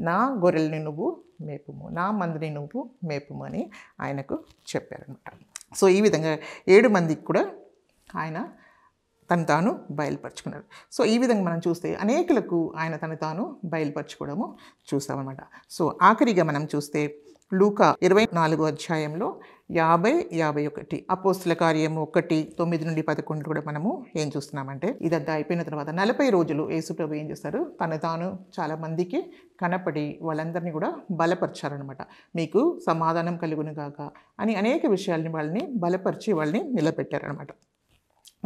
నా గొర్రెల్ని నువ్వు మేపుము, నా మందిని నువ్వు మేపుము అని ఆయనకు చెప్పారనమాట. సో ఈ విధంగా 7 మందికి కూడా ఆయన తాను బయలుపరుచుకున్నాడు. సో ఈ విధంగా మనం చూస్తే అనేకులకు ఆయన తాను బయలుపరచుకోవడము చూస్తామన్నమాట. సో ఆఖరిగా మనం చూస్తే లూకా 24వ అధ్యాయంలో 50-51 అపోస్తుల కార్యము 1:9-11 కూడా మనము ఏం చూస్తున్నామంటే ఇదంతా అయిపోయిన తర్వాత 40 రోజులు యేసుప్రభు ఏం చేస్తారు, తాను చాలా మందికి కనపడి వాళ్ళందరినీ కూడా బలపరిచారనమాట. మీకు సమాధానం కలుగును గాక అని అనేక విషయాల్ని వాళ్ళని బలపరిచి వాళ్ళని నిలబెట్టారనమాట.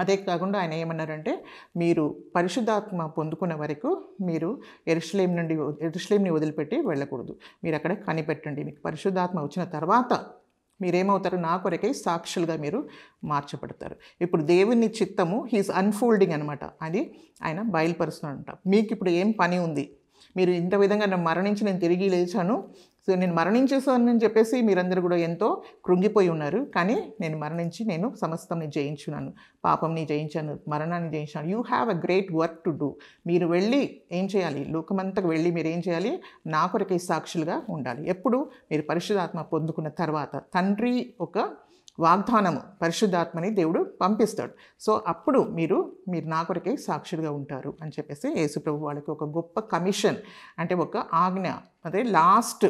అదే కాకుండా ఆయన ఏమన్నారంటే మీరు పరిశుద్ధాత్మ పొందుకున్న వరకు మీరు యెరూషలేంని వదిలిపెట్టి వెళ్ళకూడదు, మీరు అక్కడ కనిపెట్టండి, మీకు పరిశుద్ధాత్మ వచ్చిన తర్వాత మీరేమవుతారు, నా కొరకై సాక్షులుగా మీరు మార్చబడతారు. ఇప్పుడు దేవుని చిత్తము హీస్ అన్ఫోల్డింగ్ అనమాట, అది ఆయన బయలుపరుస్తున్నాడంట. మీకు ఇప్పుడు ఏం పని ఉంది, మీరు ఇంత విధంగా నేను మరణించి నేను తిరిగి లేచాను, సో నేను మరణించేసానని చెప్పేసి మీరందరూ కూడా ఎంతో కృంగిపోయి ఉన్నారు. కానీ నేను మరణించి నేను సమస్తంని జయించున్నాను, పాపంని జయించాను, మరణాన్ని జయించాను. You have a great work to do. మీరు వెళ్ళి ఏం చేయాలి, లోకమంతకు వెళ్ళి మీరు ఏం చేయాలి, నా కొరకే సాక్షులుగా ఉండాలి. ఎప్పుడు మీరు పరిశుద్ధాత్మ పొందుకున్న తర్వాత తండ్రి ఒక వాగ్దానము, పరిశుద్ధాత్మని దేవుడు పంపిస్తాడు. సో అప్పుడు మీరు నా కొరకే సాక్షులుగా ఉంటారు అని చెప్పేసి యేసుప్రభు వాళ్ళకి ఒక గొప్ప కమిషన్, అంటే ఒక ఆజ్ఞ, అదే లాస్ట్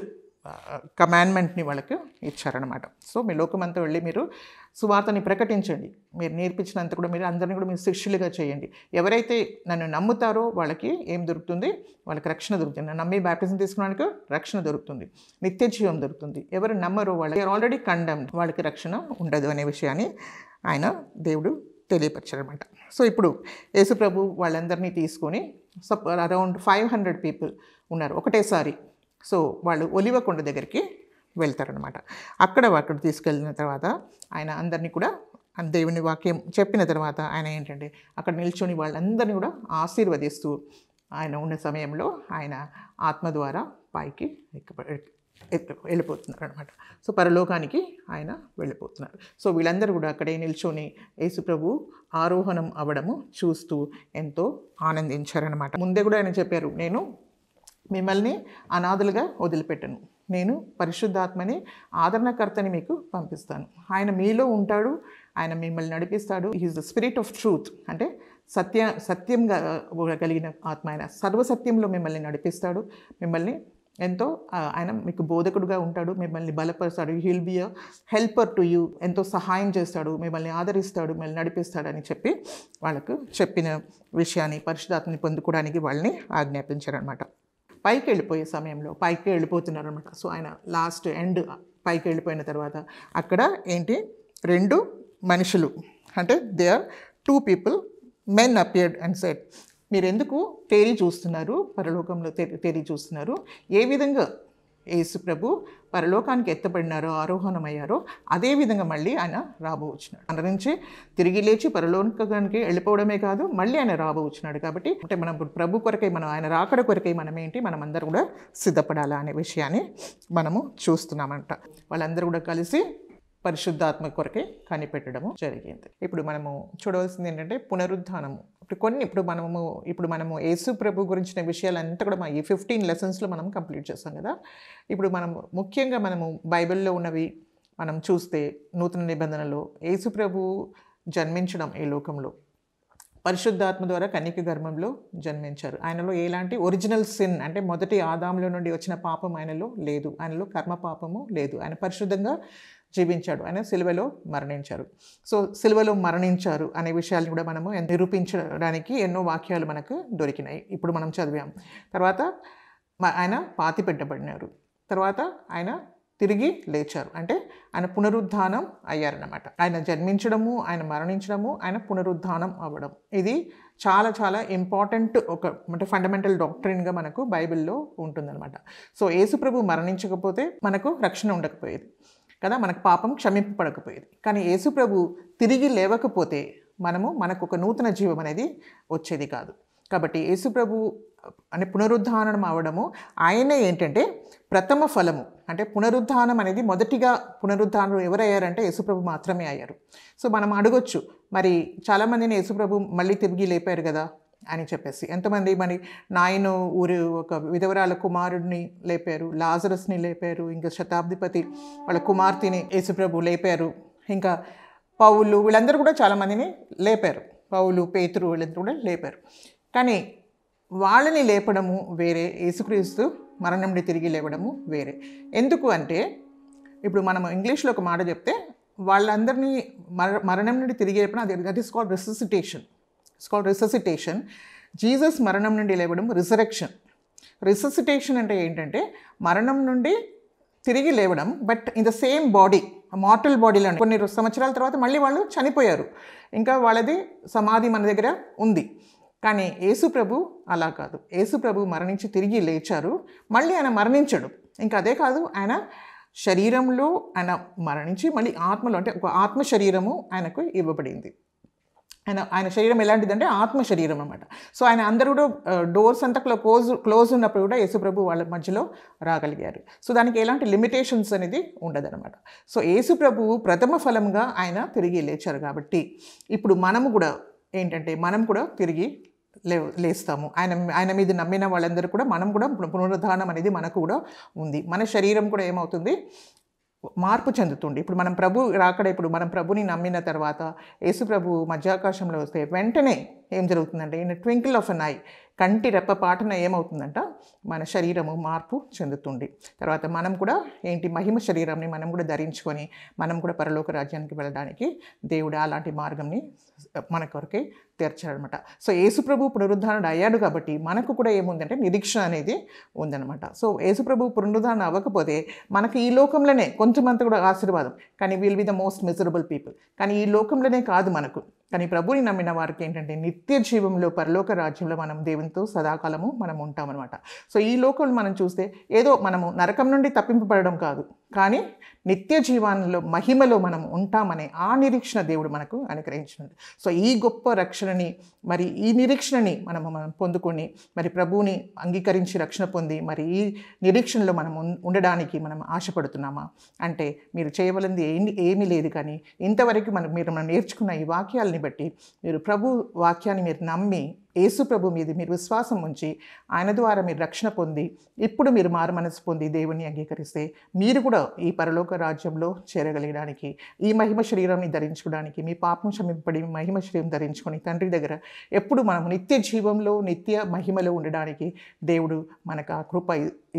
కమాండ్మెంట్ని వాళ్ళకి ఇచ్చారనమాట. సో మీ లోకమంతా వెళ్ళి మీరు సువార్తని ప్రకటించండి, మీరు నేర్పించినంత కూడా మీరు అందరినీ కూడా మీరు శిష్యులుగా చేయండి. ఎవరైతే నన్ను నమ్ముతారో వాళ్ళకి ఏం దొరుకుతుంది, వాళ్ళకి రక్షణ దొరుకుతుంది. నన్ను నమ్మి బ్యాప్టిజం తీసుకున్నానికి రక్షణ దొరుకుతుంది, నిత్య జీవం దొరుకుతుంది. ఎవరు నమ్మరో వాళ్ళకి ఆల్రెడీ కండెమ్డ్, వాళ్ళకి రక్షణ ఉండదు అనే విషయాన్ని ఆయన దేవుడు తెలియపరిచారనమాట. సో ఇప్పుడు యేసుప్రభు వాళ్ళందరినీ తీసుకొని అరౌండ్ 500 పీపుల్ ఉన్నారు ఒకటేసారి. సో వాళ్ళు ఒలివ కొండ దగ్గరికి వెళ్తారనమాట. అక్కడ తీసుకెళ్ళిన తర్వాత ఆయన అందరినీ కూడా దేవుని వాక్యం చెప్పిన తర్వాత ఆయన ఏంటంటే అక్కడ నిల్చొని వాళ్ళందరినీ కూడా ఆశీర్వదిస్తూ ఆయన ఉన్న సమయంలో ఆయన ఆత్మ ద్వారా పైకి వెళ్ళిపోతున్నారు అనమాట. సో పరలోకానికి ఆయన వెళ్ళిపోతున్నారు. సో వీళ్ళందరూ కూడా అక్కడే నిల్చొని యేసుప్రభు ఆరోహణం అవ్వడము చూస్తూ ఎంతో ఆనందించారనమాట. ముందే కూడా ఆయన చెప్పారు, నేను మిమ్మల్ని అనాథలుగా వదిలిపెట్టను, నేను పరిశుద్ధాత్మని ఆదరణకర్తని మీకు పంపిస్తాను. ఆయన మీలో ఉంటాడు, ఆయన మిమ్మల్ని నడిపిస్తాడు. He's the spirit of truth, అంటే సత్యంగా కలిగిన ఆత్మ. ఆయన సర్వసత్యంలో మిమ్మల్ని నడిపిస్తాడు, మిమ్మల్ని ఎంతో ఆయన మీకు బోధకుడుగా ఉంటాడు, మిమ్మల్ని బలపరుస్తాడు. He'll be a helper to you, ఎంతో సహాయం చేస్తాడు, మిమ్మల్ని ఆదరిస్తాడు, మిమ్మల్ని నడిపిస్తాడని చెప్పి వాళ్ళకు చెప్పిన విషయాన్ని పరిశుద్ధాత్మని పొందుకోవడానికి వాళ్ళని ఆజ్ఞాపించారనమాట. పైకి వెళ్ళిపోయే సమయంలో పైకి వెళ్ళిపోతున్నారు అనమాట. సో ఆయన లాస్ట్ ఎండ్ పైకి వెళ్ళిపోయిన తర్వాత అక్కడ ఏంటి 2 మనుషులు అంటే they are 2 people men appeared and said, మీరు ఎందుకు తేరి చూస్తున్నారు, పరలోకంలో తేరి చూస్తున్నారు? ఏ విధంగా యేసు ప్రభు పరలోకానికి ఎత్తబడినారో, ఆరోహణమయ్యారో అదే విధంగా మళ్ళీ ఆయన రాబోవచ్చున్నాడు. మన నుంచి తిరిగి లేచి పరలోకానికి వెళ్ళిపోవడమే కాదు, మళ్ళీ ఆయన రాబోవచ్చున్నాడు. కాబట్టి అంటే మనం ప్రభు కొరకై, మనం ఆయన రాకడ కొరకై మనం అందరూ కూడా సిద్ధపడాలా అనే విషయాన్ని మనము చూస్తున్నామంట. వాళ్ళందరూ కూడా కలిసి పరిశుద్ధాత్మ కొరకే కనిపెట్టడము జరిగింది. ఇప్పుడు మనము చూడవలసింది ఏంటంటే పునరుద్ధానము. ఇప్పుడు మనము యేసు ప్రభు గురించిన విషయాలంతా కూడా ఈ 15 లెసన్స్లో మనం కంప్లీట్ చేస్తాం కదా. ఇప్పుడు ముఖ్యంగా మనము బైబిల్లో ఉన్నవి మనం చూస్తే నూతన నిబంధనలో యేసు ప్రభు జన్మించడం ఈ లోకంలో పరిశుద్ధాత్మ ద్వారా కన్యక గర్భంలో జన్మించారు. ఆయనలో ఎలాంటి ఒరిజినల్ సిన్ అంటే మొదటి ఆదాములో నుండి వచ్చిన పాపం ఆయనలో లేదు. ఆయనలో కర్మ పాపము లేదు. ఆయన పరిశుద్ధంగా జీవించాడు. ఆయన సిలువలో మరణించారు. సో సిలువలో మరణించారు అనే విషయాన్ని కూడా మనము నిరూపించడానికి ఎన్నో వాక్యాలు మనకు దొరికినాయి. ఇప్పుడు మనం చదివాం. తర్వాత ఆయన పాతి పెట్టబడినారు. తర్వాత ఆయన తిరిగి లేచారు. అంటే ఆయన పునరుద్ధానం అయ్యారన్నమాట. ఆయన జన్మించడము, ఆయన మరణించడము, ఆయన పునరుద్ధానం అవ్వడం, ఇది చాలా చాలా ఇంపార్టెంట్ అంటే ఫండమెంటల్ డాక్ట్రిన్గా మనకు బైబిల్లో ఉంటుందన్నమాట. సో యేసు ప్రభు మరణించకపోతే మనకు రక్షణ ఉండకపోయేది కదా, మనకు పాపం క్షమింపబడకపోయేది. కానీ యేసు ప్రభు తిరిగి లేవకపోతే మనకు ఒక నూతన జీవం అనేది వచ్చేది కాదు. కాబట్టి యేసు ప్రభు అనే పునరుద్ధానం అవడము ఆయనే ఏంటంటే ప్రథమ ఫలము. అంటే పునరుద్ధానం అనేది మొదటిగా పునరుద్ధానం ఎవరయ్యారంటే యేసుప్రభు మాత్రమే అయ్యారు. సో మనం అడగొచ్చు, మరి చాలామందిని యేసుప్రభు మళ్ళీ తిరిగి లేపారు కదా అని చెప్పేసి. ఎంతమంది మరి నాయను ఊరు ఒక విధవరాల కుమారుడిని లేపారు, లాజరస్ని లేపారు, ఇంకా శతాబ్దిపతి వాళ్ళ కుమార్తెని యేసుప్రభు లేపారు, ఇంకా పౌలు వీళ్ళందరూ కూడా చాలామందిని లేపారు. పౌలు, పేతురు వీళ్ళందరూ కూడా లేపారు. కానీ వాళ్ళని లేపడము వేరే, యేసుక్రీస్తు మరణం నుండి తిరిగి లేవడము వేరే. ఎందుకు అంటే ఇప్పుడు మనం ఇంగ్లీష్లో ఒక మాట చెప్తే వాళ్ళందరినీ మరణం నుండి తిరిగి లేపడం, that is called resuscitation. It's called resuscitation. Jesus మరణం నుండి లేవడం రిసరెక్షన్. రిససిటేషన్ అంటే ఏంటంటే మరణం నుండి తిరిగి లేవడం, but in the same body, mortal బాడీలో కొన్ని సంవత్సరాల తర్వాత మళ్ళీ వాళ్ళు చనిపోయారు, ఇంకా వాళ్ళది సమాధి మన దగ్గర ఉంది. కానీ యేసు ప్రభు అలా కాదు. యేసు ప్రభు మరణించి తిరిగి లేచారు, మళ్ళీ ఆయన మరణించడు. ఇంకా అదే కాదు, ఆయన శరీరంలో ఆయన మరణించి మళ్ళీ ఆత్మలో, అంటే ఒక ఆత్మ శరీరము ఆయనకు ఇవ్వబడింది. ఆయన శరీరం ఎలాంటిదంటే ఆత్మ శరీరం అన్నమాట. సో ఆయన అందరూ కూడా డోర్స్ అంతా క్లోజ్ ఉన్నప్పుడు కూడా యేసుప్రభు వాళ్ళ మధ్యలో రాగలిగారు. సో దానికి ఎలాంటి లిమిటేషన్స్ అనేది ఉండదన్నమాట. సో యేసుప్రభు ప్రథమ ఫలంగా ఆయన తిరిగి లేచారు. కాబట్టి ఇప్పుడు మనము కూడా ఏంటంటే మనం కూడా తిరిగి లేస్తాము. ఆయన మీద నమ్మిన వాళ్ళందరూ కూడా మనం కూడా పునరుద్ధానం అనేది మనకు కూడా ఉంది. మన శరీరం కూడా ఏమవుతుంది, మార్పు చెందుతుంది. ఇప్పుడు మనం మనం ప్రభుని నమ్మిన తర్వాత యేసు ప్రభు మధ్యాకాశంలో వస్తే వెంటనే ఏం జరుగుతుందంటే in twinkle of an eye, కంటి రెప్ప పాటన ఏమవుతుందంట, మన శరీరము మార్పు చెందుతుంది. తర్వాత మనం కూడా మహిమ శరీరాన్ని మనం కూడా ధరించుకొని మనం కూడా పరలోక రాజ్యానికి వెళ్ళడానికి దేవుడు అలాంటి మార్గంని మన కొరకే తెర్చాడనమాట. సో యేసుప్రభు పునరుద్ధారణ అయ్యాడు కాబట్టి మనకు కూడా ఏముందంటే నిరీక్షణ అనేది ఉందన్నమాట. సో యేసుప్రభు పునరుద్ధారణ అవ్వకపోతే మనకు ఈ లోకంలోనే కొంచెమంత కూడా ఆశీర్వాదం, కానీ will be the most miserable people. కానీ ఈ లోకంలోనే కాదు మనకు, కానీ ప్రభుని నమ్మిన వారికి ఏంటంటే నిత్య జీవంలో పరలోక రాజ్యంలో మనం దేవునితో సదాకాలము మనం ఉంటామన్నమాట. సో ఈ లోకంలో మనం చూస్తే ఏదో మనము నరకం నుండి తప్పింపబడడం కాదు, కానీ నిత్య జీవాల్లో మహిమలో మనం ఉంటామనే ఆ నిరీక్షణ దేవుడు మనకు అనుగ్రహించినది. సో ఈ గొప్ప రక్షణని, మరి ఈ నిరీక్షణని మనం పొందుకొని మరి ప్రభువుని అంగీకరించి రక్షణ పొంది మరి ఈ నిరీక్షణలో మనం ఉండడానికి మనం ఆశపడుతున్నామా అంటే మీరు చేయవలసింది ఏమీ లేదు. కానీ ఇంతవరకు మీరు నేర్చుకున్న ఈ వాక్యాలని బట్టి మీరు ప్రభు వాక్యాన్ని మీరు నమ్మి యేసు ప్రభు మీద మీరు విశ్వాసం ఉంచి ఆయన ద్వారా మీరు రక్షణ పొంది ఇప్పుడు మీరు మారు మనసు పొంది దేవుని అంగీకరిస్తే మీరు కూడా ఈ పరలోక రాజ్యంలో చేరగలగడానికి, ఈ మహిమ శరీరాన్ని ధరించుకోవడానికి, మీ పాపం క్షమింపబడి మహిమ శరీరం ధరించుకొని తండ్రి దగ్గర ఎప్పుడు మనం నిత్య జీవంలో నిత్య మహిమలో ఉండడానికి దేవుడు మనకు ఆ కృప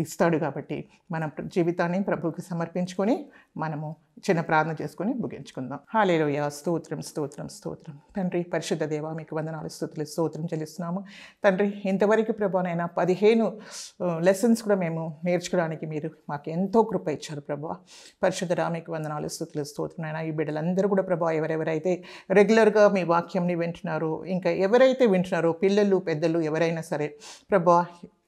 ఇస్తాడు. కాబట్టి మన జీవితాన్ని ప్రభువుకి సమర్పించుకొని మనము చిన్న ప్రార్థన చేసుకొని ముగించుకుందాం. హల్లెలూయా. స్తోత్రం స్తోత్రం స్తోత్రం. తండ్రి పరిశుద్ధ దేవ మీకు వందనాలు స్తుతులు స్తోత్రం చెల్లిస్తున్నాము తండ్రి. ఇంతవరకు ప్రభానైనా 15 లెసన్స్ కూడా మేము నేర్చుకోవడానికి మీరు మాకు ఎంతో కృప ఇచ్చారు ప్రభా. పరిశుద్ధ మీకు వందనాలు స్తుతులు స్తోత్రం. అయినా ఈ బిడ్డలందరూ కూడా ప్రభా ఎవరెవరైతే రెగ్యులర్గా మీ వాక్యంని వింటున్నారో, ఇంకా ఎవరైతే వింటున్నారో పిల్లలు పెద్దలు ఎవరైనా సరే ప్రభా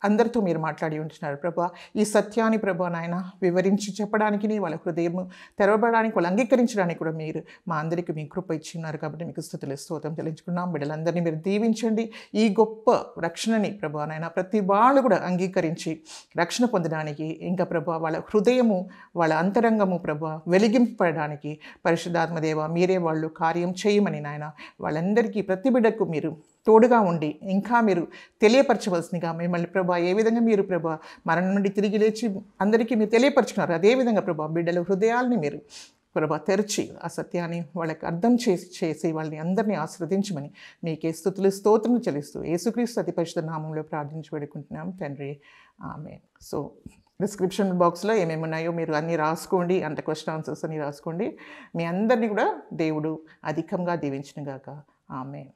అందరితో మీరు మాట్లాడి ఉంటున్నారు ప్రభా. ఈ సత్యాన్ని ప్రభా నాయన వివరించి చెప్పడానికి వాళ్ళ హృదయం తెరవబడడానికి వాళ్ళు అంగీకరించడానికి కూడా మీరు మా అందరికీ మీ కృప ఇచ్చిన్నారు కాబట్టి మీకు స్తుతులు స్తోత్రం చెల్లించుకున్నాం. బిడ్డలందరినీ మీరు దీవించండి. ఈ గొప్ప రక్షణని ప్రభా నాయన ప్రతి వాళ్ళు కూడా అంగీకరించి రక్షణ పొందడానికి, ఇంకా ప్రభా వాళ్ళ హృదయము వాళ్ళ అంతరంగము ప్రభా వెలిగింపడానికి పరిశుద్ధాత్మదేవ మీరే వాళ్ళు కార్యం చేయమని నాయన వాళ్ళందరికీ ప్రతి బిడ్డకు మీరు తోడుగా ఉండి ఇంకా మీరు తెలియపరచవలసిందిగా మిమ్మల్ని ప్రభా ఏ విధంగా మీరు ప్రభా మరణం నుండి తిరిగి లేచి అందరికీ మీరు తెలియపరుచుకున్నారు, అదేవిధంగా ప్రభా బిడ్డల హృదయాల్ని మీరు ప్రభా తెరిచి ఆ సత్యాన్ని వాళ్ళకి అర్థం చేసి వాళ్ళని అందరినీ ఆస్వాదించమని మీకే స్తుతులు స్తోత్రం చెల్లిస్తూ యేసుక్రీస్తు అతి పరిశుద్ధ నామంలో ప్రార్థించి వేడుకుంటున్నాం తండ్రి. ఆమేన్. సో డిస్క్రిప్షన్ బాక్స్లో ఏమేమి ఉన్నాయో మీరు అన్నీ రాసుకోండి, అంత క్వశ్చన్ ఆన్సర్స్ అన్నీ రాసుకోండి. మీ అందరినీ కూడా దేవుడు అధికంగా దీవించును గాక. ఆమేన్.